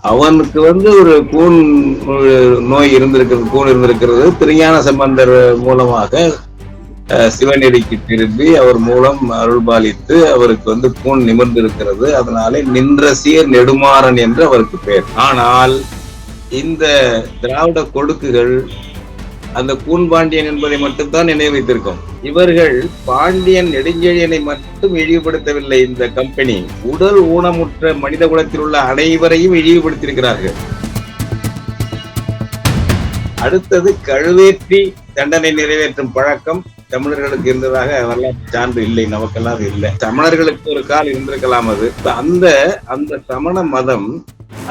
அவனுக்கு ஒரு கூன் நோய் இருந்திருக்கிறது, கூன் இருந்திருக்கிறது. திருஞான சம்பந்தர் மூலமாக சிவநெறிக்கு திரும்பி அவர் மூலம் அருள்பாலித்து அவருக்கு கூன் நிமிர்ந்து இருக்கிறது. அதனாலே நின்ற சீர் நெடுமாறன் என்று அவருக்கு பெயர். ஆனால் இந்த திராவிட கொடுக்குகள் அந்த கூன் பாண்டியன் என்பதை மட்டும்தான் நினைவு வைத்திருக்கும். இவர்கள் பாண்டியன் நெடுஞ்செழியனை மட்டும் இழிவுபடுத்தவில்லை. இந்த கம்பெனி உடல் ஊனமுற்ற மனித குலத்தில் உள்ள அனைவரையும் இழிவுபடுத்தியிருக்கிறார்கள். அடுத்தது கழுவேற்றி தண்டனை நிறைவேற்றும் பழக்கம் தமிழர்களுக்கு இருந்ததாக வரலாற்று சான்று இல்லை, நமக்கெல்லாம் இல்லை. தமிழர்களுக்கு ஒரு கால் இருந்திருக்கலாம். அது அந்த சமண மதம்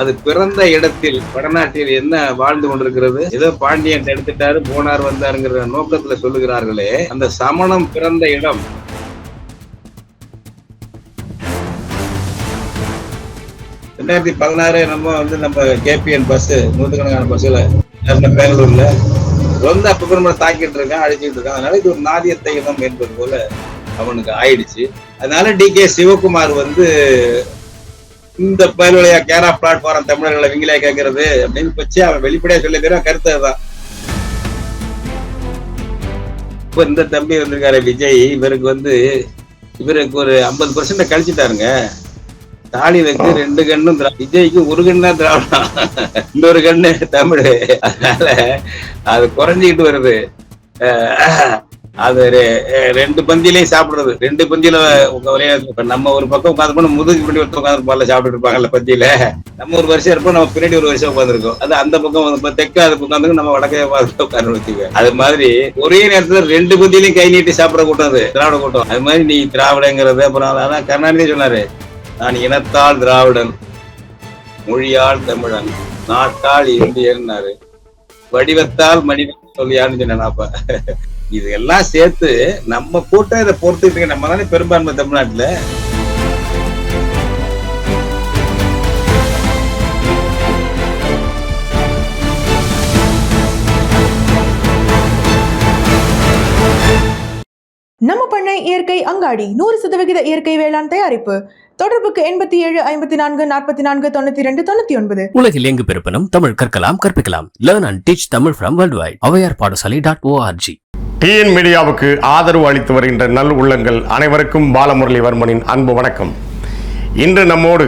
அது பிறந்த இடத்தில் வடநாட்டில் என்ன வாழ்ந்து கொண்டிருக்கிறது? ஏதோ பாண்டியன் எடுத்துட்டாரு போனார் வந்தாருங்கிற நோக்கத்துல சொல்லுகிறார்களே, அந்த சமணம் பிறந்த இடம் 2016 நம்ம கேபிஎன் பஸ் நூற்றுக்கணக்கான பஸ்ல பெங்களூர்ல அப்ப நம்ம தாக்கிட்டு இருக்கான், அழிச்சிட்டு இருக்கான். அதனால இது ஒரு நாதியத்தை இடம் என்பது போல அவனுக்கு ஆயிடுச்சு. அதனால டி.கே. சிவகுமார் இந்த பயனுடைய கேரா பிளாட்ஃபார்ம் தமிழர்களை விங்கிலே கேட்கறது அப்படின்னு வச்சு அவன் வெளிப்படையா சொல்ல கருத்து அதுதான். இப்ப இந்த தம்பி வந்திருக்காரு விஜய், இவருக்கு ஒரு 50% கழிச்சுட்டாருங்க. ஸ்டாலினுக்கு 2 கண்ணும் விஜய்க்கு 1 கண்ணு தான் திராவிடம், இன்னொரு கண்ணு தமிழ். அதனால அது குறைஞ்சிக்கிட்டு வருது. அது 2 பந்தியிலையும் சாப்பிடுறது, 2 பந்தியில ஒரே நம்ம ஒரு பக்கம் உட்காந்து முதுகு பின்னாடி ஒருத்தர் உட்காந்து சாப்பிட்டு இருப்பாங்கல்ல பந்தியில. நம்ம ஒரு வருஷம் இருப்போம், நம்ம பின்னாடி ஒரு வருஷம் உட்காந்துருக்கோம். அது அந்த பக்கம் தெற்கு அது உட்காந்து நம்ம வடக்கே உட்காந்து வச்சுக்க. அது மாதிரி ஒரே நேரத்துல 2 பந்தியிலையும் கை நீட்டி சாப்பிட கூட்டம் அது திராவிட கூட்டம். அது மாதிரி நீ திராவிடங்கிறது அப்புறம் அதான் கருணாநிதி சொன்னாரு, நான் இனத்தால் திராவிடன், மொழியால் தமிழன், நாட்டால் இந்தியன்னாரு, வடிவத்தால் மனிதன் சொல்லியான்னு சொன்னேன். அப்ப இது எல்லாம் சேர்த்து நம்ம கூட்டம் இதை பொறுத்துட்டு நம்ம தானே பெரும்பான்மை தமிழ்நாட்டுல. நம்ம பண்ணை இயற்கை அங்காடி 100% இயற்கை வேளாண் தயாரிப்பு. தொடர்புக்கு 87 54 44 92 99. உலகில் எங்கு பிறப்பினும் தமிழ் கற்கலாம், கற்பிக்கலாம். Learn and teach Tamil from worldwide. avayarpadasali.org. TN மீடியாவுக்கு ஆதரவு அளித்து வருகின்ற நல் உள்ளங்கள் அனைவருக்கும் பாலமுரளிவர்மனின் அன்பு வணக்கம். இன்று நம்மோடு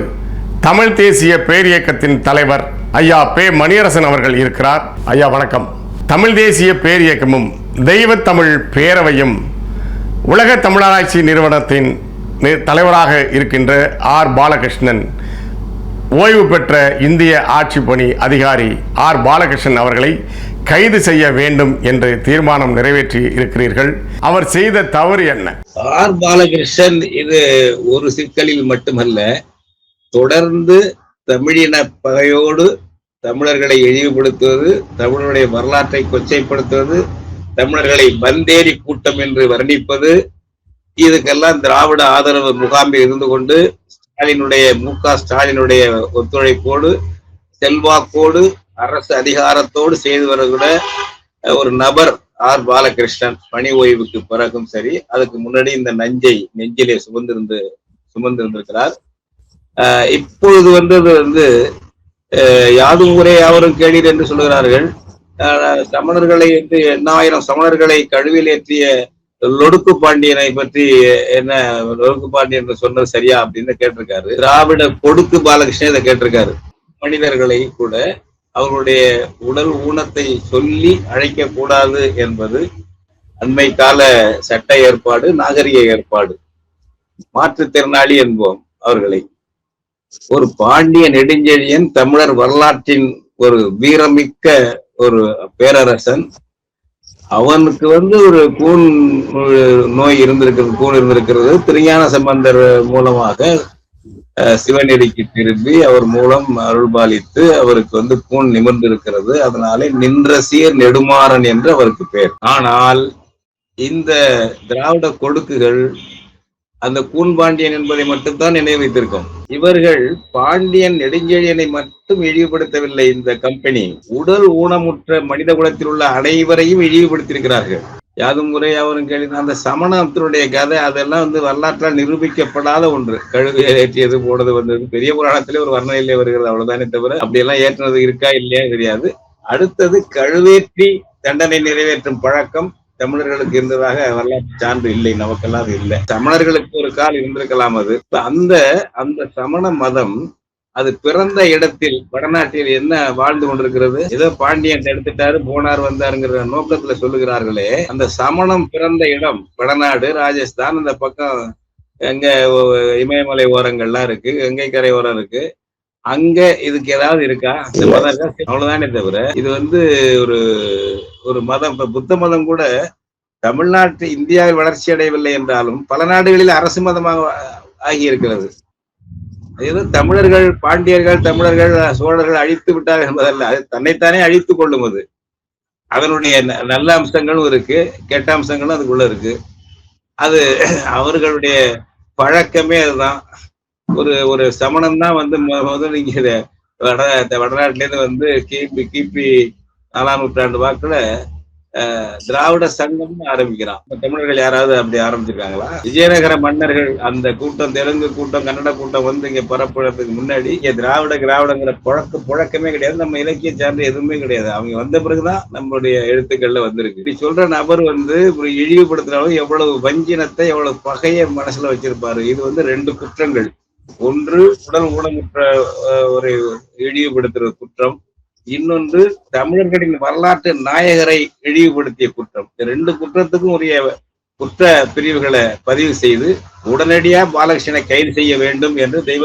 தமிழ் தேசிய பேரியக்கத்தின் தலைவர் ஐயா பே மணியரசன் அவர்கள் இருக்கிறார். ஐயா வணக்கம். தமிழ் தேசிய பேரியக்கமும் தெய்வத்தமிழ் பேரவையும் உலக தமிழராட்சி நிறுவனத்தின் தலைவராக இருக்கின்ற ஆர் பாலகிருஷ்ணன், ஓய்வு பெற்ற இந்திய ஆட்சி பணி அதிகாரி ஆர் பாலகிருஷ்ணன் அவர்களை கைது செய்ய வேண்டும் என்று தீர்மானம் நிறைவேற்றி இருக்கிறீர்கள். அவர் செய்த தவறு என்ன? ஆர் பாலகிருஷ்ணன் இது ஒரு சிக்கலில் மட்டுமல்ல, தொடர்ந்து தமிழின பகையோடு தமிழர்களை இழிவுபடுத்துவது, தமிழருடைய வரலாற்றை கொச்சைப்படுத்துவது, தமிழர்களை பந்தேரி கூட்டம் என்று வர்ணிப்பது, இதுக்கெல்லாம் திராவிட ஆதரவு முகாமில் இருந்து கொண்டு மு.க. ஸ்டாலினுடைய ஒத்துழைப்போடு செல்வாக்கோடு அரசு அதிகாரத்தோடு செய்து வருகிற ஒரு நபர் ஆர் பாலகிருஷ்ணன். பணி ஓய்வுக்கு பிறகும் சரி, அதுக்கு முன்னாடி இந்த நஞ்சை நெஞ்சிலே சுமந்திருந்திருக்கிறார். இப்பொழுது அது யாதும் ஊரே யாவரும் கேளீர் என்று சொல்லுகிறார்கள். சமணர்களை 8000 சமணர்களை கழுவில் ஏற்றிய லொடுக்கு பாண்டியனை பற்றி என்ன, லொடுக்கு பாண்டியன் என்று சொன்னது சரியா அப்படின்னு கேட்டிருக்காரு. திராவிட கொடுக்கு பாலகிருஷ்ணன் இதை கேட்டிருக்காரு. மனிதர்களை கூட அவர்களுடைய உடல் ஊனத்தை சொல்லி அழைக்க கூடாது என்பது அண்மை கால சட்ட ஏற்பாடு, நாகரிக ஏற்பாடு. மாற்றுத்திறனாளி என்போம் அவர்களை. ஒரு பாண்டிய நெடுஞ்செழியன் தமிழர் வரலாற்றின் ஒரு வீரமிக்க ஒரு பேரரசன். அவனுக்கு ஒரு கூன் நோய் இருந்திருக்கிறது. திருஞான சம்பந்தர் மூலமாக சிவநெறிக்கு திரும்பி அவர் மூலம் அருள்பாலித்து அவருக்கு கூன் நிமிர்ந்து இருக்கிறது. அதனாலே நின்ற சீர் நெடுமாறன் என்று அவருக்கு பெயர். ஆனால் இந்த திராவிட கொடுக்குகள் அந்த கூன் பாண்டியன் என்பதை மட்டும்தான் நினைவு வைத்திருக்கும். இவர்கள் பாண்டியன் நெடுஞ்செழியனை மட்டும் இழிவுபடுத்தவில்லை. இந்த கம்பெனி உடல் ஊனமுற்ற மனித குலத்தில் உள்ள அனைவரையும் இழிவுபடுத்தியிருக்கிறார்கள். யாதும் ஊரே யாவரும் கேள்வி. அந்த சமணத்தினுடைய கதை அதெல்லாம் வந்து வரலாற்றால் நிரூபிக்கப்படாத ஒன்று. கழுகு ஏற்றியது போனது வந்தது பெரிய புராணத்திலே ஒரு வர்ணனையிலே வருகிறது, அவ்வளவுதானே தவிர அப்படியெல்லாம் ஏற்றினது இருக்கா இல்லையா தெரியாது. அடுத்தது கழுவேற்றி தண்டனை நிறைவேற்றும் பழக்கம் தமிழர்களுக்கு இருந்ததாக வரலாற்று சான்று இல்லை, நமக்கெல்லாம் அது இல்லை. தமிழர்களுக்கு ஒரு கால் இருந்திருக்கலாம். அது அந்த அந்த சமண மதம் அது பிறந்த இடத்தில் வடநாட்டில் என்ன வாழ்ந்து கொண்டிருக்கிறது, ஏதோ பாண்டியன் எடுத்துட்டாரு போனார் வந்தாருங்கிற நோக்கத்துல சொல்லுகிறார்களே, அந்த சமணம் பிறந்த இடம் வடநாடு, ராஜஸ்தான், அந்த பக்கம் எங்க இமயமலை ஓரங்கள்லாம் இருக்கு, கங்கை கரை ஓரம் இருக்கு. அங்க இதுக்கு ஏதாவது இருக்கா? இந்த மதம் இருக்கா? அவ்வளவுதானே தவிர இது வந்து ஒரு ஒரு மதம். இப்ப புத்த மதம் கூட தமிழ்நாட்டு இந்தியாவில் வளர்ச்சி அடையவில்லை என்றாலும் பல நாடுகளில் அரசு மதமாக ஆகி இருக்கிறது. ஏதோ தமிழர்கள், பாண்டியர்கள், தமிழர்கள், சோழர்கள் அழித்து விட்டார்கள் என்பதல்ல, அது தன்னைத்தானே அழித்துக் கொள்ளும். அது அதனுடைய நல்ல அம்சங்களும் இருக்கு, கெட்ட அம்சங்களும் அதுக்குள்ள இருக்கு. அது அவர்களுடைய பழக்கமே அதுதான். ஒரு சமணம் தான் வந்து முதல்ல இங்க வடநாட்டில இருந்து வந்து கிபி 4ஆம் நூற்றாண்டு வாக்குல திராவிட சங்கம்னு ஆரம்பிக்கிறான். தமிழர்கள் யாராவது அப்படி ஆரம்பிச்சிருக்காங்களா? விஜயநகர மன்னர்கள் அந்த கூட்டம், தெலுங்கு கூட்டம், கன்னட கூட்டம் வந்து இங்க பரப்புறதுக்கு முன்னாடி இங்க திராவிடங்கிற புழக்கமே கிடையாது. நம்ம இலக்கிய சார்ந்து எதுவுமே கிடையாது. அவங்க வந்த பிறகுதான் நம்மளுடைய எழுத்துக்கள்ல வந்திருக்கு. இப்படி சொல்ற நபர் வந்து ஒரு இழிவுபடுத்தினாலும் எவ்வளவு வஞ்சினத்தை, எவ்வளவு பகையை மனசுல வச்சிருப்பாரு. இது வந்து 2 குற்றங்கள். ஒன்று உடல் ஊனமுற்ற ஒரு இழிவுபடுத்துற குற்றம், இன்னொன்று தமிழர்களின் வரலாற்று நாயகரை இழிவுபடுத்திய குற்றம். இந்த 2 குற்றத்துக்கும் உரிய குற்ற பிரிவுகளை பதிவு செய்து உடனடியா பாலகிருஷ்ணனை கைது செய்ய வேண்டும் என்று தெய்வ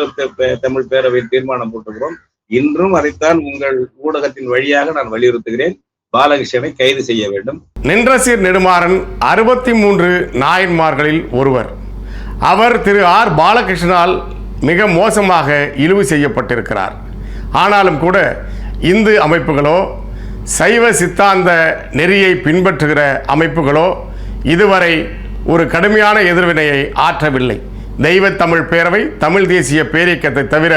தமிழ் பேரவையில் தீர்மானம் போட்டுக்கிறோம். இன்றும் அதைத்தான் உங்கள் ஊடகத்தின் வழியாக நான் வலியுறுத்துகிறேன். பாலகிருஷ்ணனை கைது செய்ய வேண்டும். நின்றசீர் நெடுமாறன் 63 நாயன்மார்களில் ஒருவர். அவர் திரு ஆர் பாலகிருஷ்ணனால் மிக மோசமாக இழிவு செய்யப்பட்டிருக்கிறார். ஆனாலும் கூட இந்து அமைப்புகளோ சைவ சித்தாந்த நெறியை பின்பற்றுகிற அமைப்புகளோ இதுவரை ஒரு கடுமையான எதிர்வினையை ஆற்றவில்லை. தெய்வ தமிழ் பேரவை, தமிழ் தேசிய பேரியக்கத்தை தவிர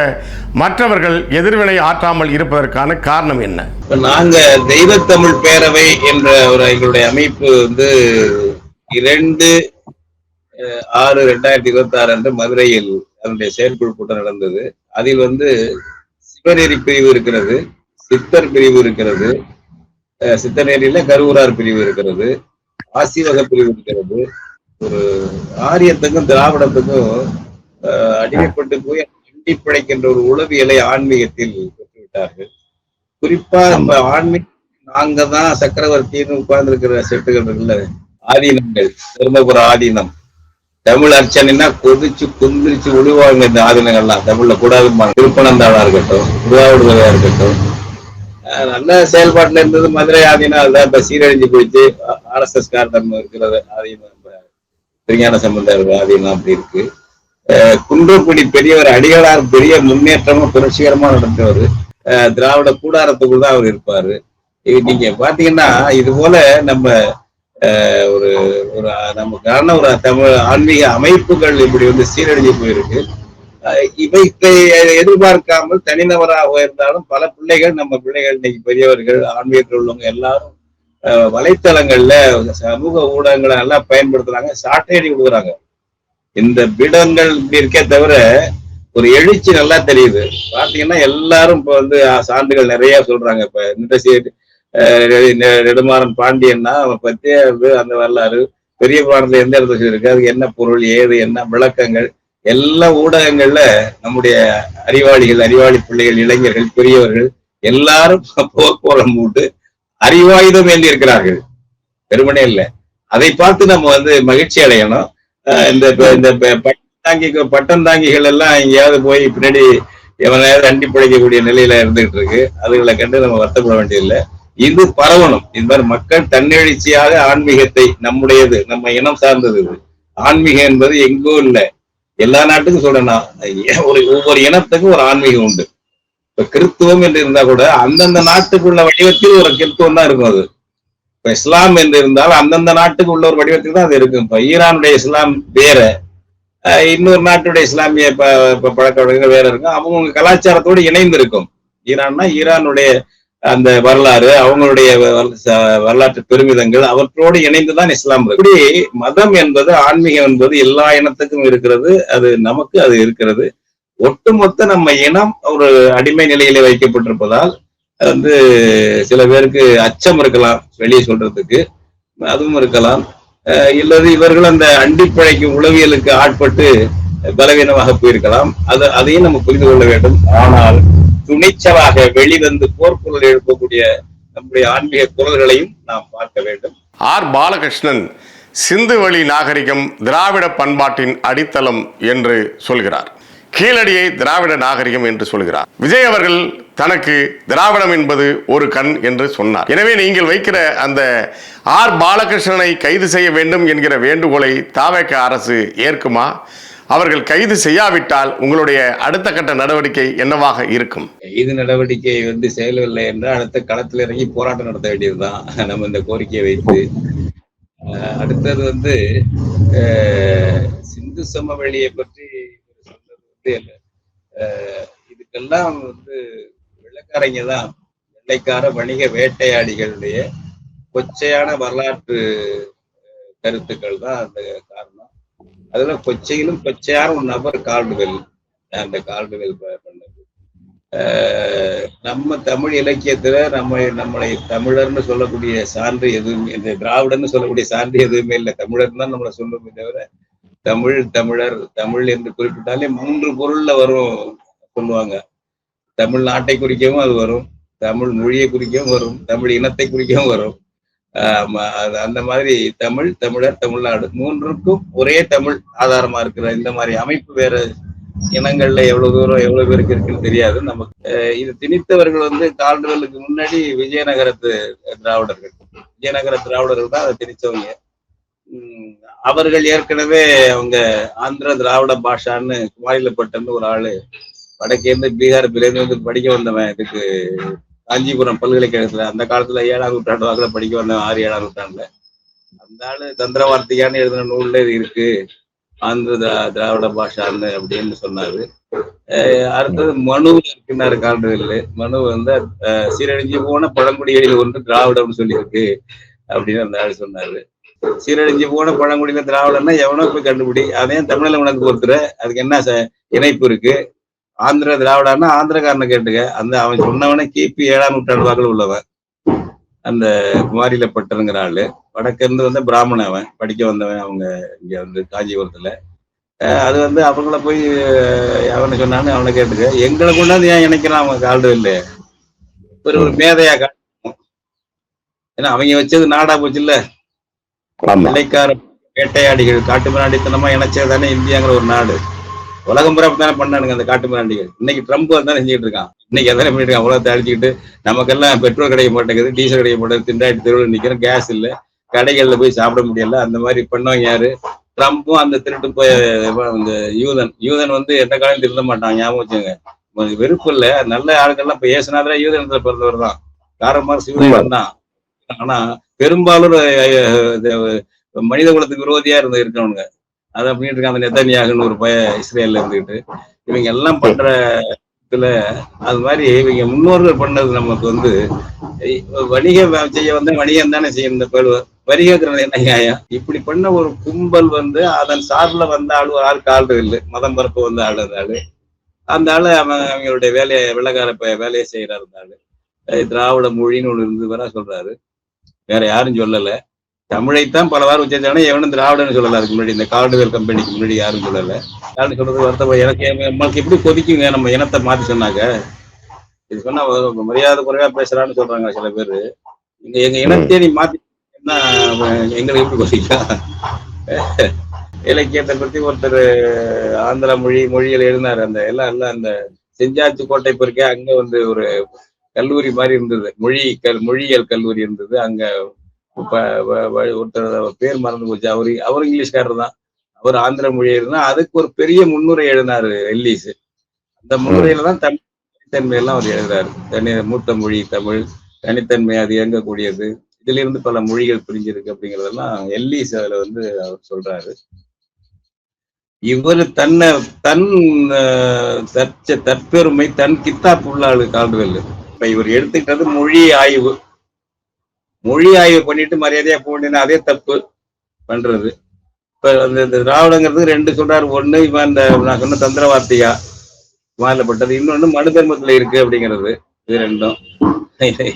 மற்றவர்கள் எதிர்வினை ஆற்றாமல் இருப்பதற்கான காரணம் என்ன? நாங்க தெய்வ தமிழ் பேரவை என்ற ஒரு எங்களுடைய அமைப்பு வந்து 2/6/2026 அன்று மதுரையில் அதனுடைய செயற்குழு கூட்டம் நடந்தது. அதில் வந்து சிவநெறி பிரிவு இருக்கிறது, சித்தர் பிரிவு இருக்கிறது, சித்தநெறியில கருவூரார் பிரிவு இருக்கிறது, ஆசிவக பிரிவு இருக்கிறது. ஒரு ஆரியத்துக்கும் திராவிடத்துக்கும் அடிமைப்பட்டு போய் அண்டி பிழைக்கின்ற ஒரு உளவியலை ஆன்மீகத்தில் பெற்றுவிட்டார்கள். குறிப்பா நம்ம ஆன்மீக நாங்க தான் சக்கரவர்த்தின்னு உட்கார்ந்து இருக்கிற செட்டுகள் இருக்குல்ல, ஆதீனங்கள், தர்மபுர ஆதீனம், தமிழ் அர்ச்சனைன்னா கொதிச்சு குந்திரிச்சு விழுவாங்க. இந்த ஆதீனங்கள்லாம் தமிழ்ல கூடாதுமா. திருப்பனந்தாளா இருக்கட்டும், திருவாவூடுதலையா இருக்கட்டும், நல்ல செயல்பாட்டுல இருந்தது. மதுரை ஆதீனம் அதுதான் இப்ப சீரழிஞ்சு போயிட்டு RSS காரணம் இருக்கிறது. ஆதீனம் திருஞான சம்பந்தர் ஆதீனம் அப்படி இருக்கு. குன்றக்குடி பெரியவர் அடிகளார் பெரிய முன்னேற்றமா புரட்சிகரமா நடந்தவர். திராவிட கூடாரத்துக்குள் தான் அவர் இருப்பாரு. நீங்க பாத்தீங்கன்னா இது போல நம்ம ஒரு ஒரு நமக்கான ஒரு தமிழ் ஆன்மீக அமைப்புகள் இப்படி வந்து சீரழிஞ்சு போயிருக்கு. இவைத்தை எதிர்பார்க்காமல் தனிநபராக இருந்தாலும் பல பிள்ளைகள், நம்ம பிள்ளைகள் இன்னைக்கு பெரியவர்கள், ஆன்மீகத்தில் உள்ளவங்க எல்லாரும் வலைத்தளங்கள்ல சமூக ஊடகங்களை நல்லா பயன்படுத்துறாங்க, சாட்டையடி விடுறாங்க. இந்த பீடங்கள் இப்படி இருக்கே தவிர ஒரு எழுச்சி நல்லா தெரியுது. பாத்தீங்கன்னா எல்லாரும் இப்ப வந்து சான்றுகள் நிறைய சொல்றாங்க. இப்ப நின்றசீர் நெடுமாறன் பாண்டியன்னா அவன் பத்தியே அந்த வரலாறு பெரிய புராணத்துல எந்த இடத்துல இருக்கு, அதுக்கு என்ன பொருள், ஏது, என்ன விளக்கங்கள், எல்லா ஊடகங்கள்ல நம்முடைய அறிவாளி பிள்ளைகள், இளைஞர்கள், பெரியவர்கள் எல்லாரும் போர்க்கோளம் போட்டு அறிவாயுதம் ஏந்தி இருக்கிறார்கள். பெருமனே இல்லை. அதை பார்த்து நம்ம வந்து மகிழ்ச்சி அடையணும். இந்த பட்டம் தாங்கிகள் எல்லாம் எங்கேயாவது போய் பின்னாடி எவனையாவது அண்டி பிழைக்கக்கூடிய நிலையில இருந்துகிட்டு இருக்கு. அதுகளை கண்டு நம்ம வருத்தப்பட வேண்டியதில்லை. இது பரவணும். இது மாதிரி மக்கள் தன்னெழுச்சியாக ஆன்மீகத்தை, நம்முடையது, நம்ம இனம் சார்ந்தது, இது ஆன்மீகம் என்பது எங்கோ இல்லை, எல்லா நாட்டுக்கும் சொல்லணும். ஒவ்வொரு இனத்துக்கும் ஒரு ஆன்மீகம் உண்டு. இப்ப கிறிஸ்துவம் என்று இருந்தா கூட அந்தந்த நாட்டுக்குள்ள வடிவத்தில் ஒரு கிறிஸ்துவம் தான் இருக்கும். அது இப்ப இஸ்லாம் என்று இருந்தாலும் அந்தந்த நாட்டுக்கு உள்ள ஒரு வடிவத்தில் தான் அது இருக்கும். இப்ப ஈரானுடைய இஸ்லாம் வேற, இன்னொரு நாட்டுடைய இஸ்லாமிய பழக்க வழக்கங்கள் வேற இருக்கும். அவங்க கலாச்சாரத்தோடு இணைந்து இருக்கும். ஈரான்னா ஈரானுடைய அந்த வரலாறு, அவங்களுடைய வரலாற்று பெருமிதங்கள் அவற்றோடு இணைந்துதான் இஸ்லாம் இருக்கு. இப்படி மதம் என்பது, ஆன்மீகம் என்பது எல்லா இனத்துக்கும் இருக்கிறது. அது நமக்கு அது இருக்கிறது. ஒட்டுமொத்த நம்ம இனம் ஒரு அடிமை நிலையிலே வைக்கப்பட்டிருப்பதால் வந்து சில பேருக்கு அச்சம் இருக்கலாம் வெளியே சொல்றதுக்கு, அதுவும் இருக்கலாம். இல்லது இவர்கள் அந்த அண்டிப்பழைக்கும் உளவியலுக்கு ஆட்பட்டு பலவீனமாக போயிருக்கலாம். அதையும் நம்ம புரிந்து கொள்ள வேண்டும். ஆனால் துணிச்சலாக வெளிவந்து போர்க்குரல் எழுப்பக்கூடிய நம்முடைய ஆன்மீக குரல்களையும் நாம் பார்க்க வேண்டும். ஆர் பாலகிருஷ்ணன் சிந்து வழி நாகரிகம் திராவிட பண்பாட்டின் அடித்தளம் என்று சொல்கிறார். கீழடியை திராவிட நாகரிகம் என்று சொல்கிறார். விஜய் அவர்கள் தனக்கு திராவிடம் என்பது ஒரு கண் என்று சொன்னார். எனவே நீங்கள் வைக்கிற அந்த ஆர் பாலகிருஷ்ணனை கைது செய்ய வேண்டும் என்கிற வேண்டுகோளை தவேக அரசு ஏற்குமா? அவர்கள் கைது செய்யாவிட்டால் உங்களுடைய அடுத்த கட்ட நடவடிக்கை என்னவாக இருக்கும்? கைது நடவடிக்கை வந்து செயலில்லை என்றால் அடுத்த களத்தில் இறங்கி போராட்டம் நடத்த வேண்டியதுதான் நம்ம இந்த கோரிக்கையை வைத்து. அடுத்தது வந்து சிந்து சமவெளியை பற்றி சொன்னது வந்து இதுக்கெல்லாம் வந்து வெள்ளைக்காரங்க தான், வெள்ளைக்கார வணிக வேட்டையாடிகளுடைய கொச்சையான வரலாற்று கருத்துக்கள் தான் அந்த காரணம். அதுல கொச்சையிலும் கொச்சையான ஒரு நபர் கால்டுவெல். அந்த கால்டுவெல் பண்ணது நம்ம தமிழ் இலக்கியத்துல நம்மளை தமிழர்னு சொல்லக்கூடிய சான்று எதுவுமே, இந்த திராவிடன்னு சொல்லக்கூடிய சான்று எதுவுமே இல்லை. தமிழர் தான் நம்மளை சொல்லுமே தவிர தமிழர் தமிழ் என்று குறிப்பிட்டாலே 3 பொருள்ல வரும் சொல்லுவாங்க. தமிழ் நாட்டை குறிக்கவும் அது வரும், தமிழ் மொழியை குறிக்கவும் வரும், தமிழ் இனத்தை குறிக்கவும் வரும். அந்த மாதிரி தமிழ், தமிழர், தமிழ்நாடு 3க்கும் ஒரே தமிழ் ஆதாரமா இருக்கிற இந்த மாதிரி அமைப்பு வேற இனங்கள்ல எவ்வளவு தூரம் எவ்வளவு பேருக்கு இருக்குன்னு தெரியாது நமக்கு. இது திணித்தவர்கள் வந்து கால்டுவெல்லுக்கு முன்னாடி விஜயநகர திராவிடர்கள் தான் அதை திணிச்சவங்க. அவர்கள் ஏற்கனவே அவங்க ஆந்திர திராவிட பாஷான்னு குமாரிலப்பட்டன்னு ஒரு ஆளு வடக்கேந்து பீகார் பிலேந்து படிக்க வந்தவன் இதுக்கு காஞ்சிபுரம் பல்கலைக்கழகத்துல அந்த காலத்துல 7ஆம் நூற்றாண்டு வாக்குல படிக்க வந்தவன் 6, 7ஆம் நூற்றாண்டுல அந்த ஆளு தந்திரவார்த்திகான்னு எழுதின நூல்ல இது இருக்கு, ஆந்திர திராவிட பாஷான்னு அப்படின்னு சொன்னாரு. அடுத்தது மனுவில் இருக்குன்னாரு கால்டுவெல். மனு வந்து சீரழிஞ்சு போன பழங்குடிகளில் ஒன்று திராவிடம்னு சொல்லியிருக்கு அப்படின்னு அந்த ஆள் சொன்னாரு. சீரழிஞ்சு போன பழங்குடியில திராவிடம்னா எவனோ போய் கண்டுபிடி, அதே தமிழ்ல உனக்கு ஒருத்தர் அதுக்கு என்ன இணைப்பு இருக்கு? ஆந்திர திராவிடன்னா ஆந்திரக்காரனை கேட்டுக்க. அந்த அவன் சொன்னவனே கிபி 7ஆம் நூற்றாண்டு வாக்கில் உள்ளவன் அந்த குமாரிலப்பட்டனுங்கிற ஆளு. வடக்கிருந்து வந்து பிராமணன், அவன் படிக்க வந்தவன் அவங்க இங்க வந்து காஞ்சிபுரத்துல. அது வந்து அவங்கள போய் அவனை சொன்னான்னு அவனை கேட்டுக்க. எங்களை கொண்டாந்து ஏன் இணைக்கிறான் அவன் கால்டுவெல்? ஒரு மேதையா காட்டணும். ஏன்னா அவங்க வச்சது நாடா போச்சு இல்ல. வெள்ளைக்கார வேட்டையாடிகள் காட்டு மிராண்டித்தனமா இணைச்சதானே இந்தியாங்கிற ஒரு நாடு. உலகம் பூரா தானே பண்ணானுங்க அந்த காட்டு மிராண்டிகள். இன்னைக்கு ட்ரம்ப் தான் செஞ்சுட்டு இருக்கான். இன்னைக்கு எதானே பண்ணிட்டு இருக்கான், உலகத்தை அழிச்சுக்கிட்டு. நமக்கெல்லாம் பெட்ரோல் கிடைக்க மாட்டேங்குது, டீசல் கிடைக்க மாட்டேங்குது, திண்டாயிட்டு தெருவில் நிக்கிறோம், கேஸ் இல்லை, கடைகள்ல போய் சாப்பிட முடியல. அந்த மாதிரி பண்ணவங்க யாரு? ட்ரம்ப்பும் அந்த திருட்டு போய் யூதன் வந்து எந்த காலம் திருந்த மாட்டான், ஞாபகம் வச்சுங்க. வெறுப்பு இல்ல, நல்ல ஆட்கள்லாம் இப்ப ஏசுனாதான் யூதனத்துல பிறந்தவர் தான், காரமார் யூதன் தான். ஆனா பெரும்பாலும் மனித குலத்துக்கு விரோதியா இருக்கவனுங்க அதை பண்ணிட்டு இருக்காங்க. அந்த நெத்தனியாகுன்னு ஒரு இஸ்ரேல்ல இருந்துகிட்டு இவங்க எல்லாம் பண்ற இதுல அது மாதிரி இவங்க முன்னோர்கள் பண்ணது நமக்கு வந்து வணிகம் செய்ய வந்து வணிகம் தானே செய்யும். இந்த வணிகங்கிறது என்ன நியாயம்? இப்படி பண்ண ஒரு கும்பல் வந்து அதன் சார்பில் வந்த ஆள் கால்டுவெல் மதம் பரப்பு வந்த ஆளு அந்த ஆளு அவங்களுடைய வேலையை வெள்ளக்கார வேலையை செய்யறாரு. அந்த ஆளு திராவிட மொழின்னு ஒண்ணு இருந்து வர சொல்றாரு, வேற யாரும் சொல்லல. தமிழைத்தான் பல வாரம் வச்சிருந்தானே எவனும் திராவிடன்னு சொல்லல. அதுக்கு முன்னாடி இந்த கால்டுவெல் கம்பெனிக்கு முன்னாடி யாரும் சொல்லல. யாருன்னு சொல்றது வருத்தம். எனக்கு நம்மளுக்கு எப்படி கொதிக்குங்க நம்ம இனத்தை மாத்தி சொன்னாங்க. இது சொன்னா மரியாதை குறைவா பேசுறான்னு சொல்றாங்க சில பேரு. எங்க இனத்தையே நீ மாத்தி எங்களுக்கு எப்படி கொதிக்கும்? இலக்கியத்தை பத்தி ஒருத்தர் ஆந்திர மொழிகள் எழுதினாரு. அந்த எல்லாம் அந்த செஞ்சாச்சு கோட்டை பொறுக்கே அங்க வந்து ஒரு கல்லூரி மாதிரி இருந்தது, மொழியியல் கல்லூரி இருந்தது அங்க. ஒருத்தர் பேர் மறந்து போச்சு, அவர் இங்கிலீஷ்காரர் தான். அவர் ஆந்திர மொழி எழுதினா அதுக்கு ஒரு பெரிய முன்னுரை எழுதினாரு எல்லீஸ். அந்த முன்னுரையில தான் தமிழ் தனித்தன்மையெல்லாம் அவர் எழுதுறாரு. மூத்த மொழி தமிழ், தனித்தன்மை அது இயங்கக்கூடியது, இதுல இருந்து பல மொழிகள் பிரிஞ்சிருக்கு அப்படிங்கிறதெல்லாம் எல்லீஸ் அதுல வந்து அவர் சொல்றாரு. இவர் தன் தற்பெருமை தன் கித்தாப் உள்ள ஆளு கால்டுவெல். இப்ப இவர் எடுத்துக்கிட்டது மொழி ஆய்வு பண்ணிட்டு மரியாதையா போனா அதே தப்பு பண்றது. இப்ப அந்த திராவிடங்கிறது ரெண்டு சொல்றாரு. ஒண்ணு இவன் இந்த நான் சொன்ன தந்திர வார்த்தையா மாறப்பட்டது, இன்னொன்னு மனு தர்மத்துல இருக்கு அப்படிங்கிறது. இது ரெண்டும்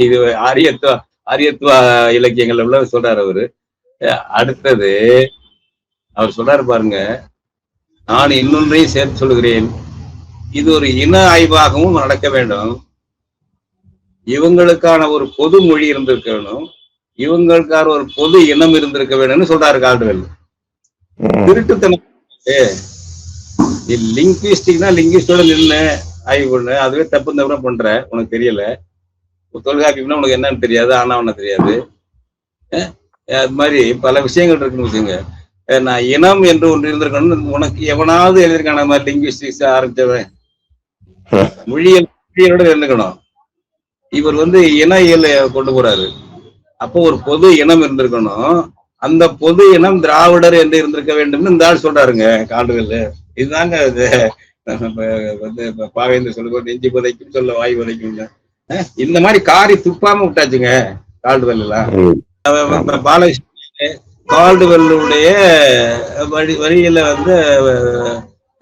இது ஆரியத்துவ இலக்கியங்கள் உள்ள சொல்றாரு அவரு. அடுத்தது அவர் சொல்றாரு பாருங்க, நான் இன்னொன்றையும் சேர்த்து சொல்கிறேன், இது ஒரு இன ஆய்வாகவும் நடக்க வேண்டும், இவங்களுக்கான ஒரு பொது மொழி இருந்திருக்க வேணும், இவங்களுக்கான ஒரு பொது இனம் இருந்திருக்க வேணும்னு சொல்றாரு கால்டுவெல். திருட்டுத்தனம் லிங்குவிஸ்டிக்னா லிங்குவிஸ்டோட நின்று ஆய்வு பண்ணு, அதுவே தப்பு தவிர பண்ற, உனக்கு தெரியல. தொல்காப்பியம்னா உனக்கு என்னன்னு தெரியாது, ஆனா ஒண்ணு தெரியாது. அது மாதிரி பல விஷயங்கள் இருக்குன்னு வச்சுங்க. நான் இனம் என்று ஒன்று இருந்திருக்கணும், உனக்கு எவனாவது எழுதியிருக்கான மாதிரி லிங்குவிஸ்டிக்ஸ் ஆரம்பிச்சவன் மொழியோட இருந்துக்கணும். இவர் இன இயலை கொண்டு போறாரு. அப்போ ஒரு பொது இனம் இருந்திருக்கணும், அந்த பொது இனம் திராவிடர் என்று இருந்திருக்க வேண்டும்னு இந்த ஆள் சொல்றாருங்க கால்டுவெல். இதுதாங்க பாவேந்தர் சொல்லுவோம், நெஞ்சு புதைக்கும் சொல்ல வாய் உதைக்கும். இந்த மாதிரி காரி துப்பாம விட்டாச்சுங்க கால்டுவெல் எல்லாம். பாலகிருஷ்ணன் கால்டுவெல்லுடைய வழியில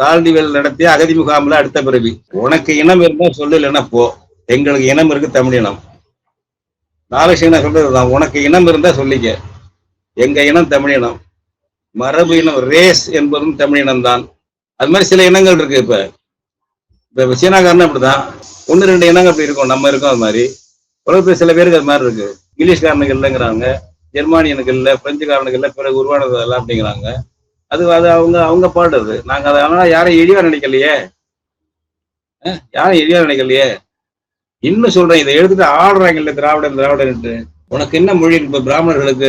கால்டுவெல் நடத்திய அகதி முகாம்ல அடுத்த பிறவி. உனக்கு இனம் இருந்தா சொல்லு, இல்லைன்னா போ, எங்களுக்கு இனம் இருக்கு, தமிழ் இனம். பாலகிருஷ்ணன் சொல்றது, உனக்கு இனம் இருந்தா சொல்லிக்க, எங்க இனம் தமிழ் இனம், மரபு இனம் ரேஸ் என்பதும் தமிழ் இனம் தான். அது மாதிரி சில இனங்கள் இருக்கு. இப்ப சீனாக்காரன் அப்படிதான், 1-2 இனங்கள் அப்படி இருக்கும், நம்ம இருக்கோம். அது மாதிரி உலகத்துல சில பேருக்கு அது மாதிரி இருக்கு. இங்கிலீஷ்காரனுக்கு இல்லைங்கிறாங்க, ஜெர்மானியனுக்கு இல்லை, பிரெஞ்சுக்காரனுக்கு இல்லை, பிறகு உருவானது எல்லாம் அப்படிங்கிறாங்க. அது அவங்க பாடுறது. நாங்க அதனால யாரையும் இழிவா நினைக்கலையே, இன்னும் சொல்றேன், இதை எடுத்துட்டு ஆடுறாங்கல்ல திராவிடன்ட்டு. உனக்கு என்ன மொழி? இப்ப பிராமணர்களுக்கு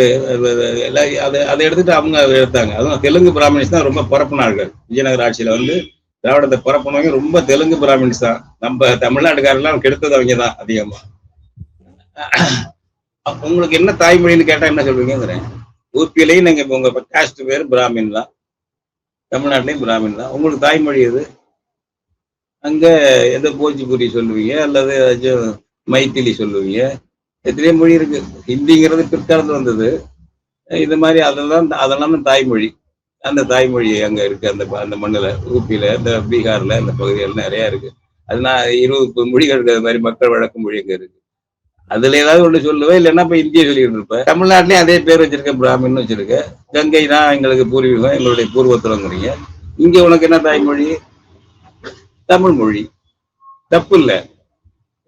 அதை எடுத்துட்டு அவங்க எடுத்தாங்க. அதுவும் தெலுங்கு பிராமின்ஸ் தான் ரொம்ப பரப்புனார்கள். விஜயநகர ஆட்சியில திராவிடத்தை பரப்புனவங்க ரொம்ப தெலுங்கு பிராமின்ஸ் தான். நம்ம தமிழ்நாட்டுக்காரெல்லாம் கெடுத்தது அவங்க தான் அதிகமா. உங்களுக்கு என்ன தாய்மொழின்னு கேட்டா என்ன சொல்றீங்கிறேன். ஊபியிலையும் நீங்க உங்க காஸ்ட் பேர் பிராமின் தான், தமிழ்நாட்டிலையும் பிராமின் தான். உங்களுக்கு தாய்மொழி எது? அங்க எதோ போஜ்புரி சொல்லுவீங்க, அல்லது மைத்திலி சொல்லுவீங்க. எத்தனையோ மொழி இருக்கு. ஹிந்திங்கிறது பிற்காலத்துல வந்தது. இது மாதிரி அதெல்லாம் தான் தாய்மொழி. அந்த தாய்மொழி அங்க இருக்கு, அந்த மண்ணுல, ஊபியில, இந்த பீகார்ல, இந்த பகுதிகள் நிறைய இருக்கு. அது நான் 20 மொழிகள் இருக்கிற மாதிரி மக்கள் வழக்கு மொழி அங்க இருக்கு. அதுல ஏதாவது ஒண்ணு சொல்லுவேன், இல்லைன்னா இப்ப இந்திய சொல்லிட்டு இருப்பேன். தமிழ்நாட்டிலேயும் அதே பேர் வச்சிருக்க, பிராமின்னு வச்சிருக்க. கங்கை தான் எங்களுக்கு பூர்வீகம், எங்களுடைய பூர்வத்துவங்கிறீங்க. இங்க உனக்கு என்ன தாய்மொழி? தமிழ் மொழி. தப்பு இல்லை.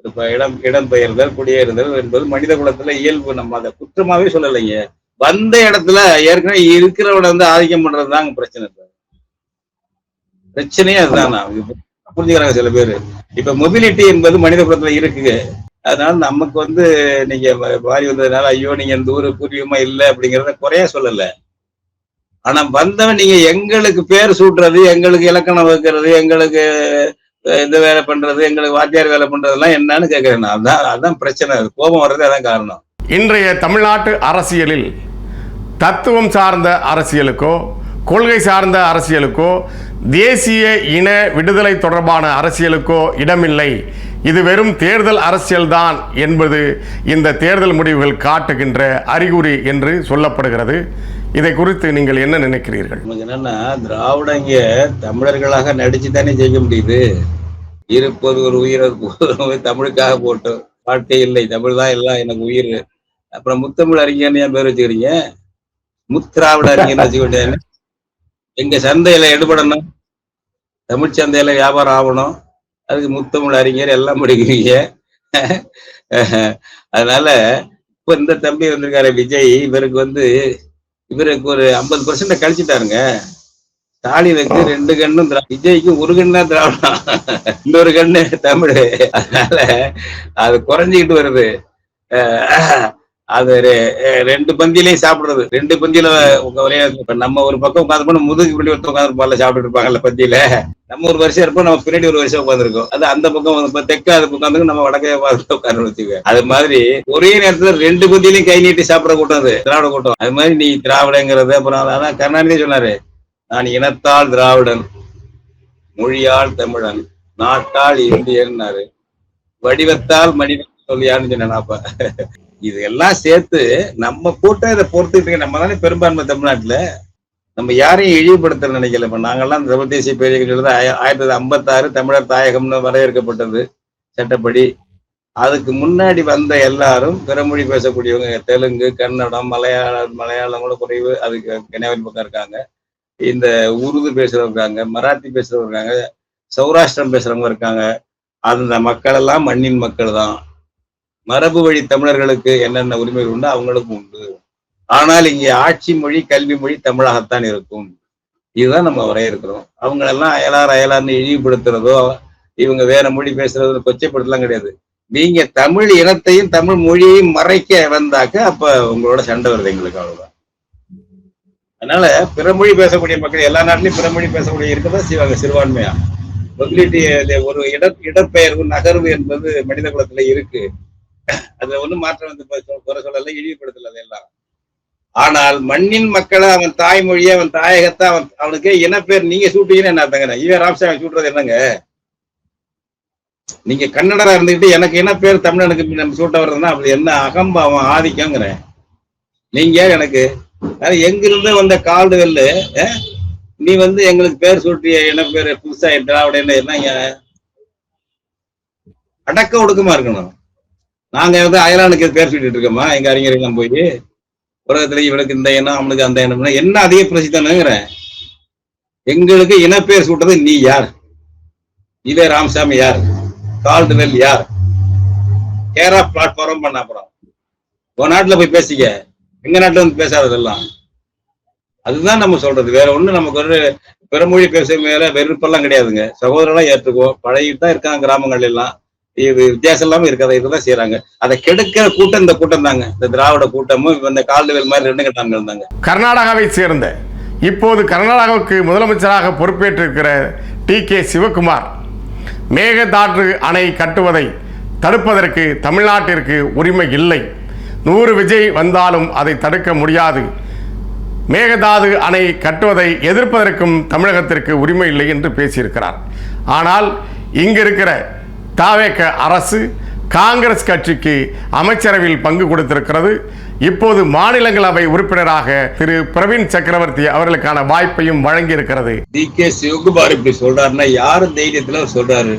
இப்ப இடம்பெயர்தல், குடியேறுதல் என்பது மனித குலத்துல இயல்பு. நம்ம அதை குற்றமாவே சொல்லலைங்க. வந்த இடத்துல ஏற்கனவே இருக்கிறவட ஆதிக்கம் பண்றதுதாங்க பிரச்சனை. பிரச்சனையே அதுதான். புரிஞ்சுக்கிறாங்க சில பேரு. இப்ப மொபிலிட்டி என்பது மனித குலத்துல இருக்குங்க. அதனால நமக்கு நீங்க மாறி வந்ததுனால ஐயோ நீங்க இந்த ஊரு பூர்வீகமா இல்லை அப்படிங்கிறத குறைய சொல்லல. ஆனா வந்தவன் நீங்க எங்களுக்கு பேர் சூட்டுறது, எங்களுக்கு இலக்கணம் வைக்கிறது, எங்களுக்கு இந்த வேலை பண்றது, எங்களுக்கு வாத்தியார் வேலை பண்றதெல்லாம் என்னன்னு கேட்கிறேன். அதான் பிரச்சனை. கோபம் வர்றது அதான் காரணம். இன்றைய தமிழ்நாட்டு அரசியலில் தத்துவம் சார்ந்த அரசியலுக்கோ, கொள்கை சார்ந்த அரசியலுக்கோ, தேசிய இன விடுதலை தொடர்பான அரசியலுக்கோ இடமில்லை. இது வெறும் தேர்தல் அரசியல்தான் என்பது இந்த தேர்தல் முடிவுகள் காட்டுகின்ற அறிகுறி என்று சொல்லப்படுகிறது. இதை குறித்து நீங்கள் என்ன நினைக்கிறீர்கள்? என்னன்னா, திராவிடங்க தமிழர்களாக நடிச்சு தானே ஜெயிக்க முடியுது. இருப்பது ஒரு உயிர், தமிழுக்காக போட்டு வாழ்க்கை இல்லை, தமிழ் தான் எல்லாம் எனக்கு உயிர். அப்புறம் முத்தமிழ் அறிஞர்னு ஏன் பேர் வச்சுக்கிறீங்க? முத்திராவிட அறிஞர்னு வச்சுக்கிட்டேன். எங்க சந்தையில எடுபடணும், தமிழ் சந்தையில வியாபாரம் ஆகணும், அதுக்கு முத்தமிழ் அறிஞர் எல்லாம் படிக்கிறீங்க. அதனால இப்ப இந்த தம்பி வந்திருக்காரு விஜய், இவருக்கு ஒரு 50% கழிச்சுட்டாருங்க. ஸ்டாலினுக்கு 2 கண்ணும் விஜய்க்கு 1 கண்ணு தான் திராவிடம், இன்னொரு கண்ணு தமிழ். அதனால அது குறைஞ்சிக்கிட்டு வருது. அது 2 பந்தியிலையும் சாப்பிடுறது, 2 பந்தியில நம்ம ஒரு பக்கம் உட்காந்து முதுகு பின்னாடி ஒருத்தர் உட்காந்து சாப்பிட்டு இருப்பாங்கல்ல பந்தியில. நம்ம ஒரு வருஷம் இருப்போம், நம்ம பின்னாடி ஒரு வருஷம் உட்காந்துருக்கோம். அது அந்த பக்கம் தெற்க அது உட்காந்து நம்ம வடக்கே உட்காந்து வச்சுக்க. அது மாதிரி ஒரே நேரத்துல 2 பந்தியிலையும் கை நீட்டி சாப்பிட கூட்டம் அது திராவிட கூட்டம். அது மாதிரி நீ திராவிடங்கிறது. அப்புறம் அதான் கருணாநிதி சொன்னாரு, நான் இனத்தால் திராவிடன், மொழியால் தமிழன், நாட்டால் இந்தியன்னாரு, வடிவத்தால் மனிதன், சொல்லியான்னு சொன்னேன். அப்ப இது எல்லாம் சேர்த்து நம்ம கூட்டம் இதை பொறுத்துக்கிட்டு நம்ம தானே பெரும்பான்மை தமிழ்நாட்டுல. நம்ம யாரையும் இழிவுபடுத்த நினைக்கல. இப்ப நாங்கெல்லாம் தமிழ் தேசிய பேரியக்கத்தில் 1956 தமிழர் தாயகம்னு வரையறுக்கப்பட்டது சட்டப்படி. அதுக்கு முன்னாடி வந்த எல்லாரும் பிறமொழி பேசக்கூடியவங்க, தெலுங்கு, கன்னடம், மலையாளம் கூட குறைவு, அதுக்கு கன்னியாகுமரி பக்கம் இருக்காங்க. இந்த உருது பேசுறவங்க இருக்காங்க, மராத்தி பேசுறவங்க இருக்காங்க, சௌராஷ்டிரம் பேசுறவங்க இருக்காங்க. அந்த மக்கள் எல்லாம் மண்ணின் மக்கள் தான். மரபு வழி தமிழர்களுக்கு என்னென்ன உரிமைகள் உண்டு அவங்களுக்கும் உண்டு. ஆனால் இங்கே ஆட்சி மொழி கல்வி மொழி தமிழாகத்தான் இருக்கும். இதுதான் நம்ம வரையறுக்கிறோம். அவங்களெல்லாம் அயலார்னு இழிவுபடுத்துறதோ இவங்க வேற மொழி பேசுறதோ கொச்சைப்படுத்தலாம் கிடையாது. நீங்க தமிழ் இனத்தையும் தமிழ் மொழியையும் மறைக்க வந்தாக்க அப்ப உங்களோட சண்டை வருது எங்களுக்கு, அவ்வளவுதான். அதனால பிறமொழி பேசக்கூடிய மக்கள் எல்லா நாட்டிலையும் பிறமொழி பேசக்கூடிய இருக்கதான் செய்வாங்க சிறுபான்மையா. மொபிலிட்டி ஒரு இடப்பெயர்வு நகர்வு என்பது மனித குலத்துல இருக்கு. அதுல ஒண்ணும் மாற்றம் வந்து குறை சொல்லல, இழிவுபடுத்தல அதெல்லாம். ஆனால் மண்ணின் மக்களை அவன் தாய்மொழியை அவன் தாயகத்தை அவனுக்கு இனப்பேர் நீங்க சூட்டீங்கன்னு என்ன அர்த்தங்க? இவன் ராம்சாமி சூட்டுறது என்னங்க? நீங்க கன்னடரா இருந்துகிட்டு எனக்கு என்ன பேர் தமிழனுக்கு நம்ம சூட்ட வர்றதுன்னா அப்படி என்ன அகம்பாவம் ஆதிக்கங்கிறேன். நீங்க எனக்கு எங்கிருந்து வந்த கால்டுவெல்லு நீ வந்து எங்களுக்கு பேர் சூட்டிய என்ன பேரு புதுசா திராவிட என்னங்க? அடக்க ஒடுக்கமா இருக்கணும். நாங்க வந்து அயலானுக்கு பேர் சூட்டிட்டு இருக்கோமா? எங்க அறிஞர்கள் போய் உலகத்துல இவனுக்கு இந்த இனம் அவனுக்கு அந்த இனம் என்ன அதிக பிரசித்தனுங்கிறேன். எங்களுக்கு இனப்பேர் சூட்டது நீ யார்? இதே ராமசாமி யார்? கால்டுவெல் யார்? கேரா பிளாட்ஃபார்ம் பண்ண அப்புறம் உன் நாட்டுல போய் பேசிக்க, எங்க நாட்டுல வந்து பேசாததெல்லாம். அதுதான் நம்ம சொல்றது. வேற ஒண்ணு நமக்கு ஒரு பிறமொழி பேச மேல வெறுப்பெல்லாம் கிடையாதுங்க. சகோதரெல்லாம் ஏற்றுக்குவோம், பழகிட்டு தான் இருக்காங்க கிராமங்கள் எல்லாம். இது வித்தியாசம் இல்லாம இருக்காத இதுதான் செய்யறாங்க. அதை கெடுக்கிற கூட்டம் இந்த கூட்டம் தாங்க, இந்த திராவிட கூட்டமும் இந்த கால்டுவெல் மாதிரி ரெண்டு கட்டாங்க இருந்தாங்க. கர்நாடகாவை சேர்ந்த இப்போது கர்நாடகாவுக்கு முதலமைச்சராக பொறுப்பேற்றிருக்கிற டி.கே. சிவகுமார் மேகதாது அணை கட்டுவதை தடுப்பதற்கு தமிழ்நாட்டிற்கு உரிமை இல்லை, 100 விஜய் வந்தாலும் அதை தடுக்க முடியாது, மேகதாது அணை கட்டுவதை எதிர்ப்பதற்கும் தமிழகத்திற்கு உரிமை இல்லை என்று பேசியிருக்கிறார். ஆனால் இங்கு இருக்கிற தாவேக அரசு காங்கிரஸ் கட்சிக்கு அமைச்சரவையில் பங்கு கொடுத்திருக்கிறது. இப்போது மாநிலங்களவை உறுப்பினராக திரு பிரவீன் சக்கரவர்த்தி அவர்களுக்கான வாய்ப்பையும் வழங்கி இருக்கிறது. டி.கே. சிவகுமார் இப்படி சொல்றாருன்னா யாரு தைரியத்துல சொல்றாரு?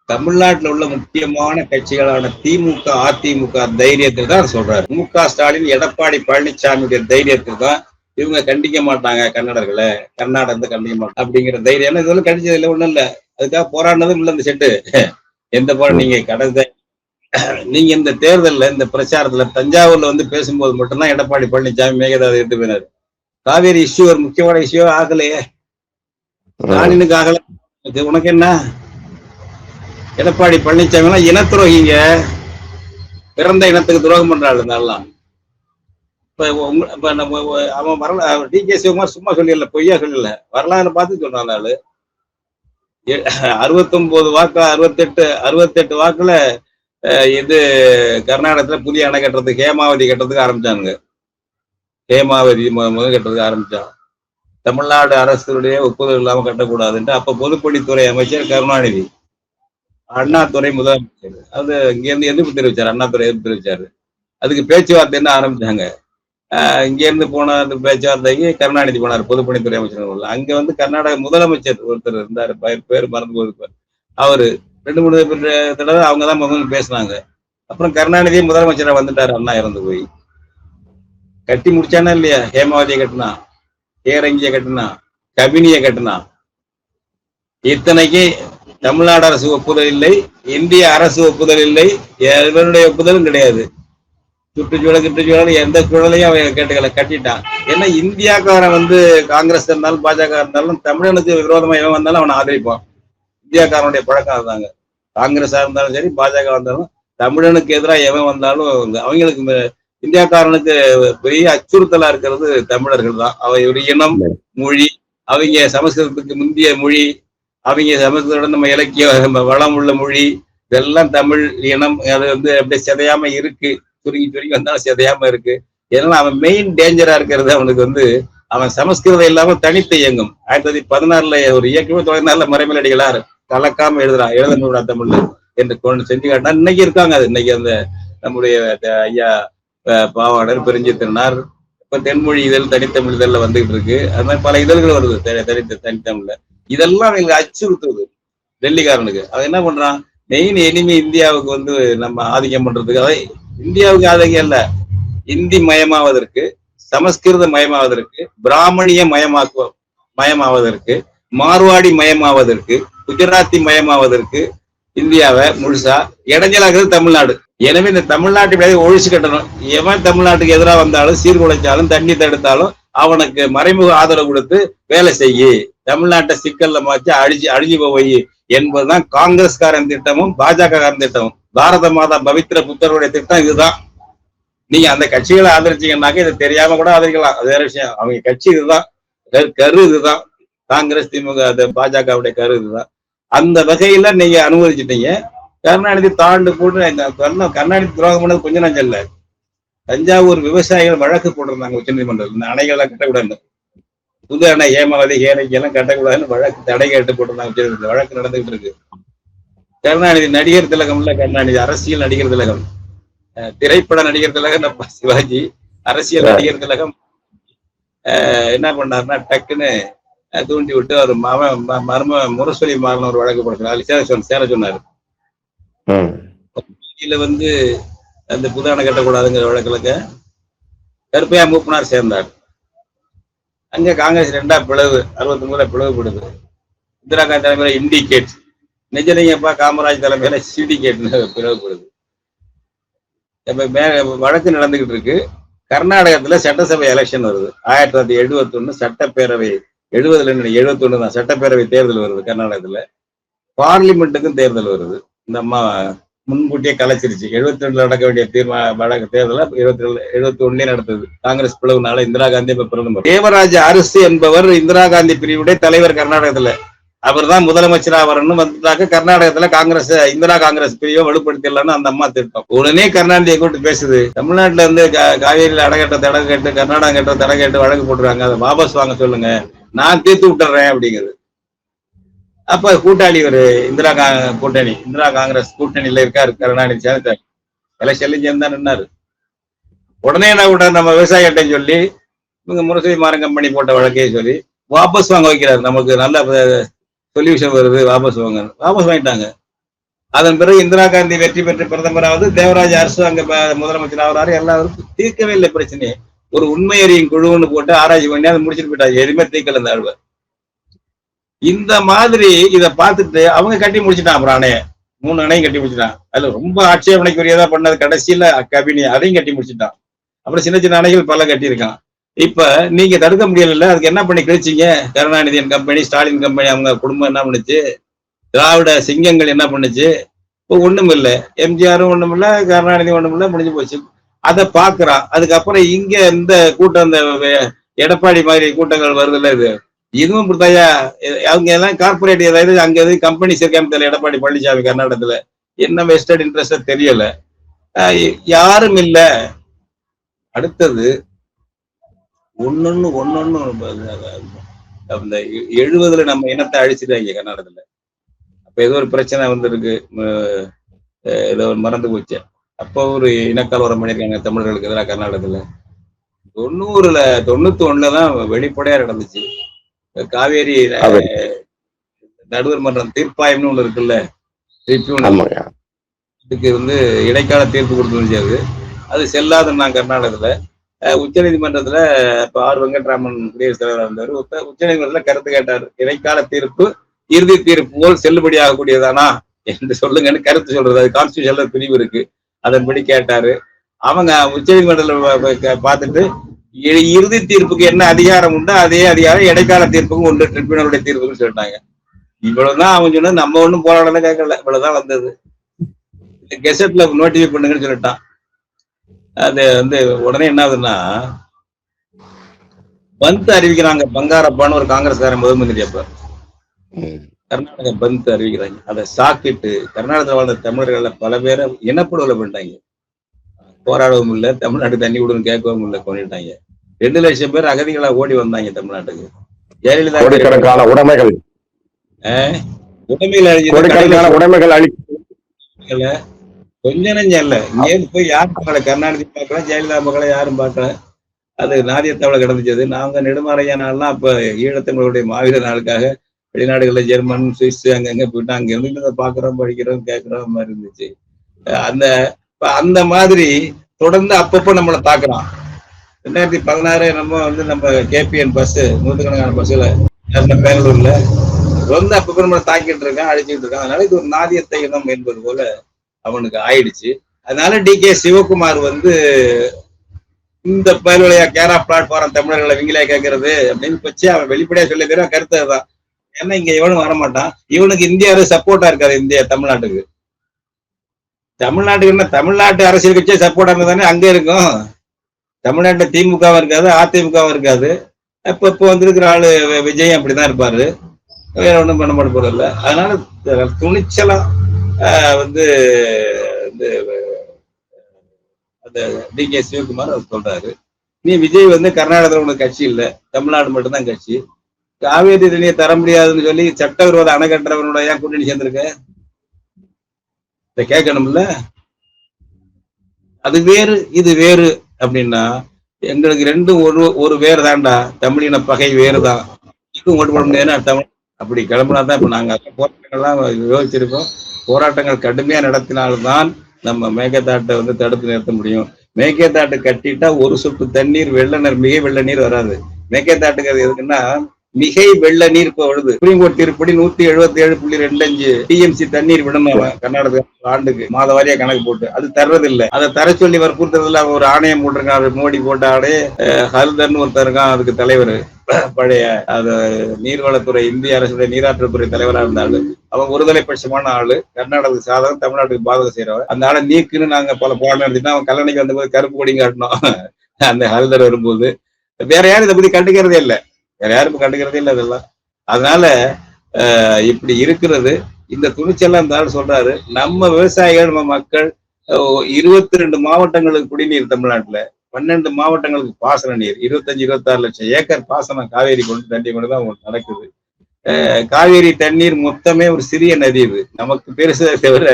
தமிழ்நாட்டில் உள்ள முக்கியமான கட்சிகளான திமுக, அதிமுக தைரியத்தில் தான் சொல்றாரு. மு.க. ஸ்டாலின், எடப்பாடி பழனிசாமியுடைய தைரியத்தில் தான் இவங்க கண்டிக்க மாட்டாங்க கன்னடர்களை, கர்நாடகத்தை கண்டிக்க மாட்டாங்க அப்படிங்கிற தைரியம். இதெல்லாம் கண்டிச்சது இல்லை, ஒண்ணும் இல்லை. அதுக்காக போராடினதும் இல்லை இந்த செட்டு. எந்த போராட்டம் நீங்க கடந்த நீங்க இந்த தேர்தலில் இந்த பிரச்சாரத்துல தஞ்சாவூர்ல வந்து பேசும்போது மட்டும்தான் எடப்பாடி பழனிசாமி மேகதாது எடுத்து போயினாரு. காவேரி இஷ்யூ ஒரு முக்கியமான இஷ்யூ ஆகலையே, ஸ்டாலினுக்கு ஆகல. உனக்கு என்ன? எடப்பாடி பழனிசாமி எல்லாம் இனத்துரோகிங்க, பிறந்த இனத்துக்கு துரோகம் பண்றாள். இதெல்லாம் இப்ப நம்ம அவன் வரலாறு டி.கே. சிவகுமார் சும்மா சொல்லல, பொய்யா சொல்லல, வரலாறு பார்த்து சொல்றான். ஆளு 69 வாக்கு 68 வாக்குல இது கர்நாடகத்துல புதிய அணை கட்டுறதுக்கு ஹேமாவதி கட்டுறதுக்கு ஆரம்பிச்சானுங்க. ஹேமாவதி முதல் கட்டுறதுக்கு ஆரம்பிச்சான். தமிழ்நாடு அரசுடைய ஒப்புதல் இல்லாம கட்டக்கூடாதுன்ட்டு அப்ப பொதுப்பணித்துறை அமைச்சர் கருணாநிதி, அண்ணாதுரை முதலமைச்சர், அது இங்க இருந்து எதிர்ப்பு தெரிவிச்சாரு. அண்ணாதுரை எதிர்ப்பு தெரிவிச்சாரு. அதுக்கு பேச்சுவார்த்தை என்ன ஆரம்பிச்சாங்க. இங்க இருந்து போன அந்த பேச்சுவார்த்தைக்கு கருணாநிதி போனார், பொதுப்பணித்துறை அமைச்சர். அங்க வந்து கர்நாடக முதலமைச்சர் ஒருத்தர் இருந்தாரு, பேர் மறந்து போயிருப்பார். அவரு 2-3 தடவை அவங்கதான் முதல்ல பேசினாங்க. அப்புறம் கருணாநிதியே முதலமைச்சரா வந்துட்டாரு. அண்ணா இறந்து போய் கட்டி முடிச்சானா இல்லையா? ஹேமாவதியை கட்டினா, கேரங்கிய கட்டினா, கபினியை கட்டினா. இத்தனைக்கு தமிழ்நாடு அரசு ஒப்புதல் இல்லை, இந்திய அரசு ஒப்புதல் இல்லை, இவருடைய ஒப்புதலும் கிடையாது. சுற்றுச்சூழல் எந்த சூழலையும் அவன் கேட்டுக்கல, கட்டிட்டான். ஏன்னா இந்தியாக்காரன் வந்து காங்கிரஸ் இருந்தாலும் பாஜக இருந்தாலும் தமிழனுக்கு விரோதமா எவன் வந்தாலும் அவனை ஆதரிப்பான். இந்தியாக்காரனுடைய பழக்கம் அதுதாங்க. காங்கிரஸா இருந்தாலும் சரி, பாஜக வந்தாலும் தமிழனுக்கு எதிராக எவன் வந்தாலும் அவங்களுக்கு இந்தியாக்காரனுக்கு பெரிய அச்சுறுத்தலா இருக்கிறது தமிழர்கள் தான். ஒரு இனம், மொழி, அவங்க சமஸ்கிருதத்துக்கு முந்திய மொழி, அவங்க சமஸ்கிருதம் நம்ம இலக்கிய வளம் உள்ள மொழி, இதெல்லாம் தமிழ் இனம். அது வந்து அப்படியே சிதையாம இருக்கு, சுருங்கி வந்தாலும் சிதையாம இருக்கு. ஏன்னா அவன் மெயின் டேஞ்சரா இருக்கிறது அவனுக்கு வந்து அவன் சமஸ்கிருதம் இல்லாம தனித்து இயங்கும். 1916 ஒரு இயக்கமே 14 மறைமலடிகளார் கலக்காம எழுதுறான், எழுதக்கூடாது தமிழ்ல. என்று கொண்டு செஞ்சு காட்டினா இன்னைக்கு இருக்காங்க. அது இன்னைக்கு அந்த நம்முடைய ஐயா பாவாணர், பெருஞ்சித்திரனார், இப்ப தென்மொழி இதழ், தனித்தமிழ் இதழ்ல வந்துகிட்டு இருக்கு. அது மாதிரி பல இதழ்கள் வருது தனித்தமிழ்ல. இதெல்லாம் எங்களுக்கு அச்சுறுத்துவது டெல்லிக்காரனுக்கு. அவன் என்ன பண்றான், மெயின் எனிமி இந்தியாவுக்கு வந்து நம்ம ஆதிக்கம் பண்றதுக்கு, அதை இந்தியாவுக்கு ஆதிக்கம் இல்ல, இந்தி மயமாவதற்கு, சமஸ்கிருத மயமாவதற்கு, பிராமணிய மயமாவதற்கு, மார்வாடி மயமாவதற்கு, குஜராத்தி மயமாவதற்கு இந்தியாவை முழுசா இடைஞ்சலாகிறது தமிழ்நாடு. எனவே இந்த தமிழ்நாட்டை ஒழிச்சு கட்டணும். எவன் தமிழ்நாட்டுக்கு எதிராக வந்தாலும், சீர்குலைச்சாலும், தண்ணி தடுத்தாலும் அவனுக்கு மறைமுக ஆதரவு கொடுத்து வேலை செய்யி, தமிழ்நாட்டை சிக்கல்ல மாற்றி அழிஞ்சு போய் என்பதுதான் காங்கிரஸ்காரன் திட்டமும் பாஜக திட்டமும். பாரத மாதா பவித்திர புத்தருடைய திட்டம் இதுதான். நீங்க அந்த கட்சிகளை ஆதரிச்சீங்கன்னாக்க இதை தெரியாம கூட ஆதரிக்கலாம், அது வேற விஷயம். அவங்க கட்சி இதுதான், கரு இதுதான். காங்கிரஸ், திமுக, பாஜகவுடைய கரு இதுதான். அந்த வகையில நீங்க அனுமதிச்சிட்டீங்க. கருணாநிதி தாண்டு போட்டு கருணாநிதி துரோகம் பண்ணது கொஞ்சம் நஞ்சம் இல்ல. தஞ்சாவூர் விவசாயிகள் வழக்கு போட்டிருந்தாங்க உச்ச நீதிமன்றத்தில், இந்த அணைகள்லாம் கட்டக்கூடாதுன்னு, புது அணை ஏமாவதி ஏனைக்கு எல்லாம் கட்டக்கூடாதுன்னு வழக்கு தடை கேட்டு போட்டிருந்தாங்க உச்ச நீதிமன்றத்தில். வழக்கு நடந்துகிட்டு இருக்கு. கருணாநிதி நடிகர் திலகம் இல்ல, கருணாநிதி அரசியல் நடிகர் திலகம், திரைப்பட நடிகர் திலகம் நம்ம சிவாஜி, அரசியல் நடிகர் திலகம். என்ன பண்ணாருன்னா டக்குன்னு தூண்டி விட்டு ஒரு மர்ம முரசொலி மாறின ஒரு வழக்கு போடுறாரு, சேர சொன்னாரு. இதுல வந்து அந்த புது அணை கட்டக்கூடாதுங்கிற வழக்குல கருப்பையா மூப்பனார் சேர்ந்தார். அங்க காங்கிரஸ் 2ஆ பிளவு, 69 பிளவுபடுது. இந்திரா காந்தி தலைமையில இண்டிகேட், நிஜலிங்கப்பா காமராஜ் தலைமையில சிண்டிகேட்னு பிளவுபடுது. இப்ப வழக்கு நடந்துகிட்டு இருக்கு. கர்நாடகத்துல சட்டசபை எலெக்ஷன் வருது. 1971 சட்டப்பேரவை, 71 தான் சட்டப்பேரவை தேர்தல் வருது கர்நாடகத்துல. பார்லிமெண்ட்டுக்கும் தேர்தல் வருது. இந்த அம்மா முன்கூட்டியே கலைச்சிருச்சு. 72 நடக்க வேண்டிய தேர்தல 71 நடந்தது. காங்கிரஸ் பிளவுனால இந்திரா காந்தி இப்ப பிரதமர். தேவராஜ அரசு என்பவர் இந்திரா காந்தி பிரிவுடைய தலைவர் கர்நாடகத்துல. அவர் தான் முதலமைச்சரா வரணும்னு வந்துட்டாக்க கர்நாடகத்துல காங்கிரஸ், இந்திரா காங்கிரஸ் பிரிவை வலுப்படுத்திடலாம்னு அந்த அம்மா திட்டம். உடனே கருணாநிதியை கூப்பிட்டு பேசுது, தமிழ்நாட்டுல இருந்து காவேரியில அடகட்ட தடை கேட்டு, கர்நாடகம் கட்ட தடை கேட்டு வழக்கு போட்டுருக்காங்க, அதை வாபஸ் வாங்க சொல்லுங்க, நான் தீர்த்து விட்டுறேன் அப்படிங்கிறது. அப்ப கூட்டாளி ஒரு இந்திரா காங்கிரஸ் கூட்டணியில இருக்காரு கருணாநிதி, சேர்ந்தார். எலெக்ஷன்லயும் சேர்ந்தா நின்னாரு. உடனே என்ன விட்டார், நம்ம விவசாயிகிட்ட சொல்லி இவங்க முரசொலி மாறன் கம்பெனி போட்ட வழக்கையே சொல்லி வாபஸ் வாங்க வைக்கிறாரு. நமக்கு நல்ல சொல்யூஷன் வருது, வாபஸ் வாங்கிட்டாங்க. அதன் பிறகு இந்திரா காந்தி வெற்றி பெற்று பிரதமராவது, தேவராஜ அரசு அங்க முதலமைச்சர் ஆகிறாரு. எல்லாருக்கும் தீர்க்கவே இல்லை பிரச்சனையே. ஒரு உண்மை அறியும் குழுன்னு போட்டு ஆராய்ச்சி பண்ணி அதை முடிச்சுட்டு போயிட்டாங்க. எதுவுமே தீர்க்கல இந்த ஆழ்வார். இந்த மாதிரி இதை பார்த்துட்டு அவங்க கட்டி முடிச்சுட்டான். அப்புறம் அணைய 3 அணையும் கட்டி முடிச்சுட்டான். அதுல ரொம்ப ஆட்சேபனைக்குரியதா பண்ணது கடைசியில கபினி, அதையும் கட்டி முடிச்சுட்டான். அப்புறம் சின்ன சின்ன அணைகள் பல கட்டியிருக்கான். இப்ப நீங்க தடுக்க முடியல, அதுக்கு என்ன பண்ணி கிழிச்சிங்க? கருணாநிதியின் கம்பெனி, ஸ்டாலின் கம்பெனி, அவங்க குடும்பம் என்ன பண்ணுச்சு? திராவிட சிங்கங்கள் என்ன பண்ணுச்சு? இப்போ ஒண்ணும் இல்லை. எம்ஜிஆரும் ஒண்ணும் இல்லை, கருணாநிதி ஒண்ணும் இல்லை, முடிஞ்சு போச்சு. அதை பாக்குறான். அதுக்கப்புறம் இங்க இந்த கூட்டம், இந்த எடப்பாடி மாதிரி கூட்டங்கள் வருதுல்ல, இதுவும் இப்படித்தாயா? அவங்க எல்லாம் கார்பரேட் ஏதாவது அங்க எதுவும் கம்பெனி சேர்க்காம தெரியல. எடப்பாடி பழனிசாமி கர்நாடகத்துல என்ன வெஸ்டர்ன் இன்ட்ரெஸ்ட் தெரியல, யாரும் இல்ல. அடுத்தது ஒன்னொன்னு அந்த 70 நம்ம இனத்தை அழிச்சுட்டாங்க கர்நாடகத்துல. அப்ப ஏதோ ஒரு பிரச்சனை வந்திருக்கு, ஏதோ ஒரு மறந்து போச்சு. அப்போ ஒரு இனக்கலவரம் பண்ணியிருக்காங்க தமிழர்களுக்கு எதிராக கர்நாடகத்துல. 91 தான் வெளிப்படையா நடந்துச்சு. காவேரி நடுவர் மன்றம் தீர்ப்பாயம்னு ஒண்ணு இருக்குல்ல, இதுக்கு வந்து இடைக்கால தீர்ப்பு கொடுத்துருந்துச்சு. அது செல்லாதுன்னா கர்நாடகத்துல. உச்ச நீதிமன்றத்துல இப்ப ஆர் வெங்கட்ராமன் குடியரசுத் தலைவராக இருந்தாரு. உச்ச நீதிமன்றத்துல கருத்து கேட்டாரு, இடைக்கால தீர்ப்பு இறுதி தீர்ப்பு போல் செல்லுபடி ஆகக்கூடியதானா என்று சொல்லுங்கன்னு கருத்து சொல்றது. அது கான்ஸ்டிடியூஷன்ல பிரிவு இருக்கு, அதன்படி கேட்டாரு. அவங்க உச்ச நீதிமன்றத்துல பார்த்துட்டு இறுதி தீர்ப்புக்கு என்ன அதிகாரம் உண்டோ அதே அதிகாரம் இடைக்கால தீர்ப்புக்கும் உண்டு, ட்ரிபியூனலுடைய தீர்ப்புன்னு சொல்லிட்டாங்க. இவ்வளவுதான் அவங்க சொன்னது. நம்ம ஒண்ணும் போராடலாம் கேட்கல, இவ்வளவுதான் வந்தது. கெசட்ல நோட்டிஃபை பண்ணுங்கன்னு சொல்லிட்டான். அது வந்து உடனே என்ன ஆகுதுன்னா, பந்த் அறிவிக்கிறாங்க. பங்காரப்பான்னு ஒரு காங்கிரஸ்காரன் முதல் மந்திரி அப்ப கர்நாடக பந்த் அறிவிக்கிறாங்க. அதை சாக்கிட்டு கர்நாடகத்தில் வாழ்ந்த தமிழர்கள் பல பேரை இனப்படுகொலை பண்ணிட்டாங்க. போராடவும் இல்லை, தமிழ்நாடு தண்ணி விடுன்னு கேட்கவும் இல்லை, கொண்டுட்டாங்க. 2 லட்சம் பேர் அகதிகளா ஓடி வந்தாங்க தமிழ்நாட்டுக்கு. ஜெயலலிதா உடைமைகள் உடைமைகள் இல்ல, கொஞ்சம் நெஞ்சம் இல்ல. இங்கேருந்து போய் யாரும் பார்க்கல. கருணாநிதி பார்க்கல, ஜெயலலிதா பார்க்கல, யாரும் பார்க்கல. அது நாதியத்தவள கிடந்துச்சு. நாங்க நெடுமாறையா நாள்லாம் அப்ப ஈழத்தமிழருடைய மாவீர நாளுக்காக வெளிநாடுகள்ல ஜெர்மன், சுவிஸ் அங்கங்க போயிட்டு அங்க இருந்துட்டு அதை பாக்குறோம், படிக்கிறோம், கேட்கிறோம் மாதிரி இருந்துச்சு. அந்த அந்த மாதிரி தொடர்ந்து அப்பப்போ நம்மளை தாக்குறான். 2016 நம்ம கேபிஎன் பஸ் நூற்றுக்கணக்கான பஸ்ல பெங்களூர்ல வந்து அப்பப்போ நம்மளை தாக்கிட்டு இருக்கான், அழிச்சிட்டு இருக்கான். அதனால இது ஒரு நாதியத்தை இனம் என்பது போல அவனுக்கு ஆயிடுச்சு. அதனால டி.கே. சிவகுமார் வந்து இந்த பயிர்வழியா கேரா பிளாட்ஃபார்ம் தமிழர்களை விங்கிலே கேட்கறது அப்படின்னு வச்சு அவன் வெளிப்படையா சொல்லிக்கிற கருத்து தான். ஏன்னா இங்க இவனும் வரமாட்டான். இவனுக்கு இந்திய அரசு சப்போர்ட்டா இருக்காது. தமிழ்நாட்டுக்கு என்ன தமிழ்நாட்டு அரசியல் கட்சியே சப்போர்ட்டா இருந்தானே அங்க இருக்கும். தமிழ்நாட்டுல திமுகவும் இருக்காது, அதிமுகவும் இருக்காது. இப்போ வந்திருக்கிற ஆளு விஜய் அப்படிதான் இருப்பாரு. வேற ஒன்றும் பண்ண போறதில்ல. அதனால துணிச்சலா வந்து அந்த டி.கே. சிவகுமார் அவர் சொல்றாரு, நீ விஜய் வந்து கர்நாடகத்துல உனக்கு கட்சி இல்லை, தமிழ்நாடு மட்டும்தான் கட்சி. காவேரி தண்ணியை தர முடியாதுன்னு சொல்லி சட்டவிரோத அணை கட்டுறவனோட ஏன் கூட்டணி சேர்ந்திருக்க? இதை கேட்கணும்ல. அது வேறு இது வேறு அப்படின்னா எங்களுக்கு ரெண்டும் ஒரு வேறு தான்டா. தமிழின பகை வேறுதான். இதுக்கும் ஓட்டு போட முடியாதுன்னா தமிழ் அப்படி கிளம்புனாதான். இப்ப நாங்க போராட்டங்கள்லாம் யோசிச்சிருக்கோம். போராட்டங்கள் கடுமையா நடத்தினால்தான் நம்ம மேகதாட்டை வந்து தடுத்து நிறுத்த முடியும். மேகதாட்டு கட்டிட்டா ஒரு சொட்டு தண்ணீர் மிகை வெள்ள நீர் வராது. மேகதாட்டுக்கு எதுக்குன்னா மிகை வெள்ள நீர் இப்ப வருது. சுப்ரீம் கோர்ட் தீர்ப்படி 177.25 டிஎம்சி தண்ணீர் விடணும் கர்நாடகா ஆண்டுக்கு மாத வாரியா கணக்கு போட்டு. அது தர்றது இல்லை. அதை தர சொல்லி வற்புறுத்துறதுல ஒரு ஆணையம் போட்டிருக்கான். மோடி போட்ட ஆடே ஹல்தர்னு ஒருத்தர் இருக்கான், அதுக்கு தலைவர். பழைய நீர்வளத்துறை இந்திய அரசுடைய நீராற்றல்துறை தலைவராக இருந்த ஆளு. அவன் ஒருதலை பட்சமான ஆளு. கர்நாடகத்துக்கு சாதகம், தமிழ்நாட்டுக்கு பாதகம் செய்யறவன். அந்த ஆளை நீக்குன்னு நாங்க பல போராட்டம் நடத்தினா அவன் கல்லணைக்கு வந்தபோது கருப்பு கொடி காட்டணும். அந்த ஹல்தர் வரும்போது வேற யாரும் இதை பத்தி கண்டுக்கிறதே இல்லை. வேற யாரும் கண்டுக்கிறதே இல்லை அதெல்லாம். அதனால இப்படி இருக்கிறது. இந்த துணிச்செல்லாம் இந்த ஆள் சொல்றாரு. நம்ம விவசாயிகள், நம்ம மக்கள் 22 மாவட்டங்களுக்கு குடிநீர் தமிழ்நாட்டுல, 12 மாவட்டங்களுக்கு பாசன நீர், 25-26 லட்சம் ஏக்கர் பாசனம் காவேரி தண்ணி கொண்டுதான் நடக்குது. காவேரி தண்ணீர் மொத்தமே ஒரு சிறிய நதி. இது நமக்கு பெருசா தவிர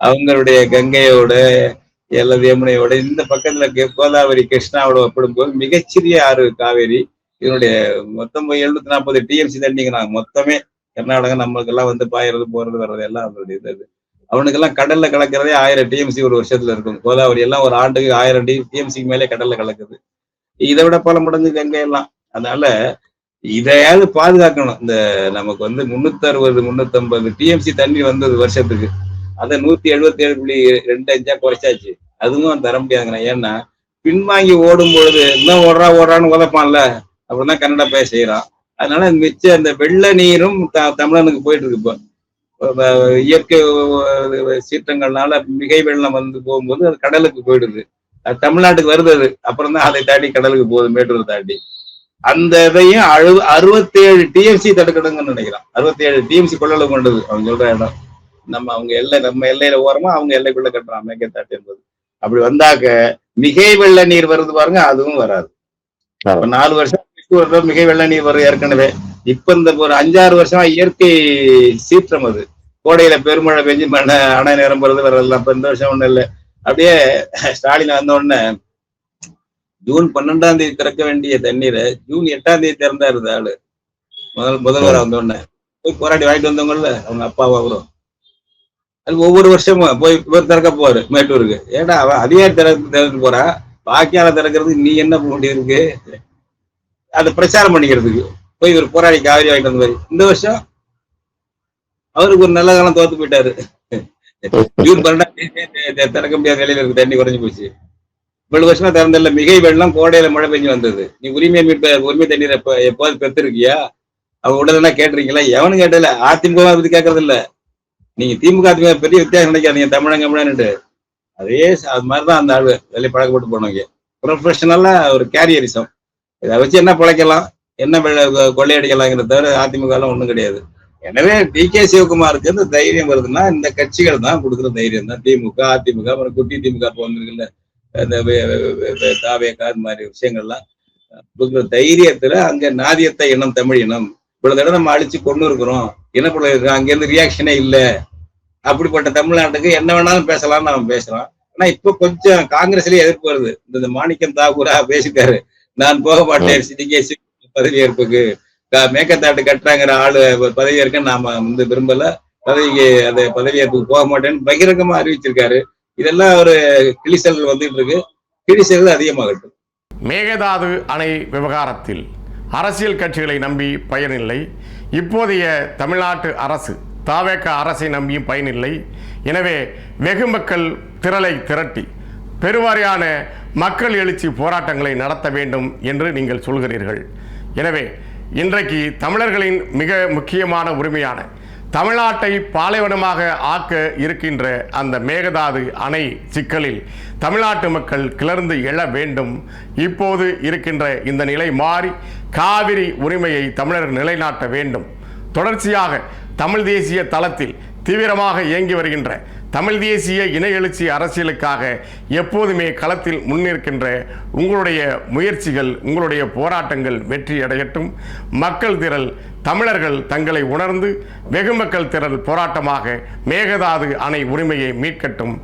அவங்களுடைய கங்கையோட எல்லா யமுனையோட இந்த பக்கத்துல கோதாவரி, கிருஷ்ணாவோட ஒப்பிடும்போது மிகச்சிறிய ஆறு காவேரி. இதனுடைய மொத்தம் 740 டிஎம்சி தண்ணிங்க. நாங்க மொத்தமே கர்நாடகா நம்மளுக்கு எல்லாம் வந்து பாயறது போறது வர்றது எல்லாம் அவங்களுடைய இது. அவனுக்கெல்லாம் கடல்ல கலக்கிறதே 1000 டிஎம்சி ஒரு வருஷத்துல இருக்கும். கோதாவரி எல்லாம் ஒரு ஆண்டுக்கு 1000 டிஎம்சிக்கு மேலே கடல்ல கலக்குது. இதை விட பல மடங்கு கங்கை எல்லாம். அதனால இதையாவது பாதுகாக்கணும். இந்த நமக்கு வந்து 360-350 டிஎம்சி தண்ணி வந்தது வருஷத்துக்கு. அதை 177.25 குறைச்சாச்சு. அதுவும் தர முடியாதுங்கண்ணா. ஏன்னா பின்வாங்கி ஓடும் பொழுது இன்னும் ஓடுறான்னு உதப்பான்ல, அப்படிதான் கன்னடா பேச செய்யறான். அதனால மிச்ச அந்த வெள்ள நீரும் தமிழனுக்கு போயிட்டு இருக்கு. இப்போ இயற்கை சீற்றங்கள்னால மிகை வெள்ளம் வந்து போகும்போது அது கடலுக்கு போயிடுது. அது தமிழ்நாட்டுக்கு வருது. அது அப்புறம் தான் அதை தாண்டி கடலுக்கு போகுது, மேட்டூர் தாண்டி. அந்த இதையும் 67 டிஎம்சி தடுக்கணுங்கன்னு நினைக்கிறான். 67 டிஎம்சி கொள்ளளவு கொண்டது அவங்க சொல்ற இடம். அவங்க நம்ம எல்லையில ஓரமா அவங்க எல்லைக்குள்ள கட்டுறான் மேகதாட்டு என்பது. அப்படி வந்தாக்க மிகை வெள்ள நீர் வருது பாருங்க, அதுவும் வராது. 4 வருஷம் மிகை வெள்ள நீர் வரும் ஏற்கனவே. இப்ப இந்த ஒரு 5-6 வருஷமா இயற்கை சீற்றம். அது கோடையில பெருமழை பெஞ்சு அணை நிரம்புறது வரலாம். இப்ப இந்த வருஷம் ஒண்ணு இல்லை. அப்படியே ஸ்டாலின் வந்த உடனே ஜூன் 12ஆம் தேதி திறக்க வேண்டிய தண்ணீரை ஜூன் 8ஆம் தேதி திறந்தாரு ஆளு. முதல்வர் வந்த உடனே போய் போராடி வாங்கிட்டு வந்தவங்கல்ல அவங்க அப்பாவும் அவரும். அது ஒவ்வொரு வருஷமும் போய் திறக்க போவாரு மேட்டூருக்கு. ஏன்னா அவன் அதிகாரி திறந்து போறா, பாக்கியால திறக்கிறதுக்கு நீ என்ன பண்ண வேண்டியிருக்கு? அதை பிரச்சாரம் பண்ணிக்கிறதுக்கு போய் ஒரு போராடி காவிரி வாங்கிட்டு வந்த மாதிரி. இந்த வருஷம் அவருக்கு ஒரு நல்ல காலம் தோத்து போயிட்டாரு. ஜூன் 12ஆம் தேதி திறக்க முடியாத நிலையில இருக்கு. தண்ணி குறைஞ்சு போச்சு. இவ்வளவு வருஷமா திறந்தல. மிகை வெள்ளம் கோடையில மழை பெஞ்சு வந்தது. நீ உரிமை தண்ணீர் எப்போது பெற்றிருக்கியா? அவ உடனே கேட்டிருக்கீங்களா? எவனும் கேட்டல. அதிமுக பத்தி கேட்கறது இல்ல. நீங்க திமுக பெரிய வித்தியாசம் நினைக்காதீங்க தமிழங்கம்னு. அதே அது மாதிரிதான் அந்த ஆளு வேலையை பழக்கப்பட்டு போனவங்க. ப்ரொஃபஷனலா ஒரு கேரியரிசம். இதை வச்சு என்ன பிழைக்கலாம், என்ன கொள்ளையடிக்கலாங்கிறத தவிர அதிமுக எல்லாம் ஒண்ணும் கிடையாது. எனவே டி.கே. சிவகுமாருக்கு இந்த தைரியம் வருதுன்னா இந்த கட்சிகள் தான் கொடுக்குற தைரியம் தான். திமுக, அதிமுக, அப்புறம் குட்டி திமுக போந்திருக்குல்ல, இந்த தாவேகா இந்த மாதிரி விஷயங்கள்லாம் கொடுக்குற தைரியத்துல அங்க நாதியத்தை இனம் தமிழ் இனம் இவ்வளவு தடவை நம்ம அழிச்சு கொண்டு இருக்கிறோம். இனப்படுற இருக்கோம். அங்கிருந்து ரியாக்ஷனே இல்லை. அப்படிப்பட்ட தமிழ்நாட்டுக்கு என்ன வேணாலும் பேசலாம்னு அவன் பேசுறான். ஆனா இப்ப கொஞ்சம் காங்கிரஸ்லயே எதிர்ப்பு வருது. இந்த மாணிக்கம் தாக்கூரா பேசிட்டாரு, நான் போக மாட்டேன் சிடிகேசி பதவியேற்புக்கு, மேக்கத்தாட்டு கட்டுறாங்கிற ஆளு பதவியேற்க நாம விரும்பல, பதவியேற்புக்கு போக மாட்டேன்னு பகிரங்கமா அறிவிச்சிருக்காரு. இதெல்லாம் ஒரு கிளிசல் வந்துட்டு இருக்கு. கிளிசல் அதிகமாகட்டும். மேகதாது அணை விவகாரத்தில் அரசியல் கட்சிகளை நம்பி பயனில்லை. இப்போதைய தமிழ்நாட்டு அரசு தாவேக அரசை நம்பியும் பயனில்லை. எனவே வெகு மக்கள் திரளை திரட்டி பெருவாரியான மக்கள் எழுச்சி போராட்டங்களை நடத்த வேண்டும் என்று நீங்கள் சொல்கிறீர்கள். எனவே இன்றைக்கு தமிழர்களின் மிக முக்கியமான உரிமையான தமிழ்நாட்டை பாலைவனமாக ஆக்க இருக்கின்ற அந்த மேகதாது அணை சிக்கலில் தமிழ்நாட்டு மக்கள் கிளர்ந்து எழ வேண்டும். இப்போது இருக்கின்ற இந்த நிலை மாறி காவிரி உரிமையை தமிழர் நிலைநாட்ட வேண்டும். தொடர்ச்சியாக தமிழ் தேசிய தளத்தில் தீவிரமாக இயங்கி வருகின்ற தமிழ் தேசிய இன எழுச்சி அரசியலுக்காக எப்போதுமே களத்தில் முன்னிற்கின்ற உங்களுடைய முயற்சிகள், உங்களுடைய போராட்டங்கள் வெற்றி அடையட்டும். மக்கள் திரள் தமிழர்கள் தங்களை உணர்ந்து வெகு மக்கள் திரள் போராட்டமாக மேகதாது அணை உரிமையை மீட்கட்டும்.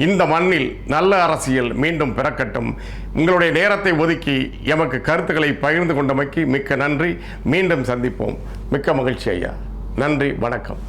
இந்த மண்ணில் நல்ல அரசியல் மீண்டும் பிறக்கட்டும். உங்களுடைய நேரத்தை ஒதுக்கி எமக்கு கருத்துக்களை பகிர்ந்து கொண்டமைக்கு மிக்க நன்றி. மீண்டும் சந்திப்போம். மிக்க மகிழ்ச்சி ஐயா. நன்றி, வணக்கம்.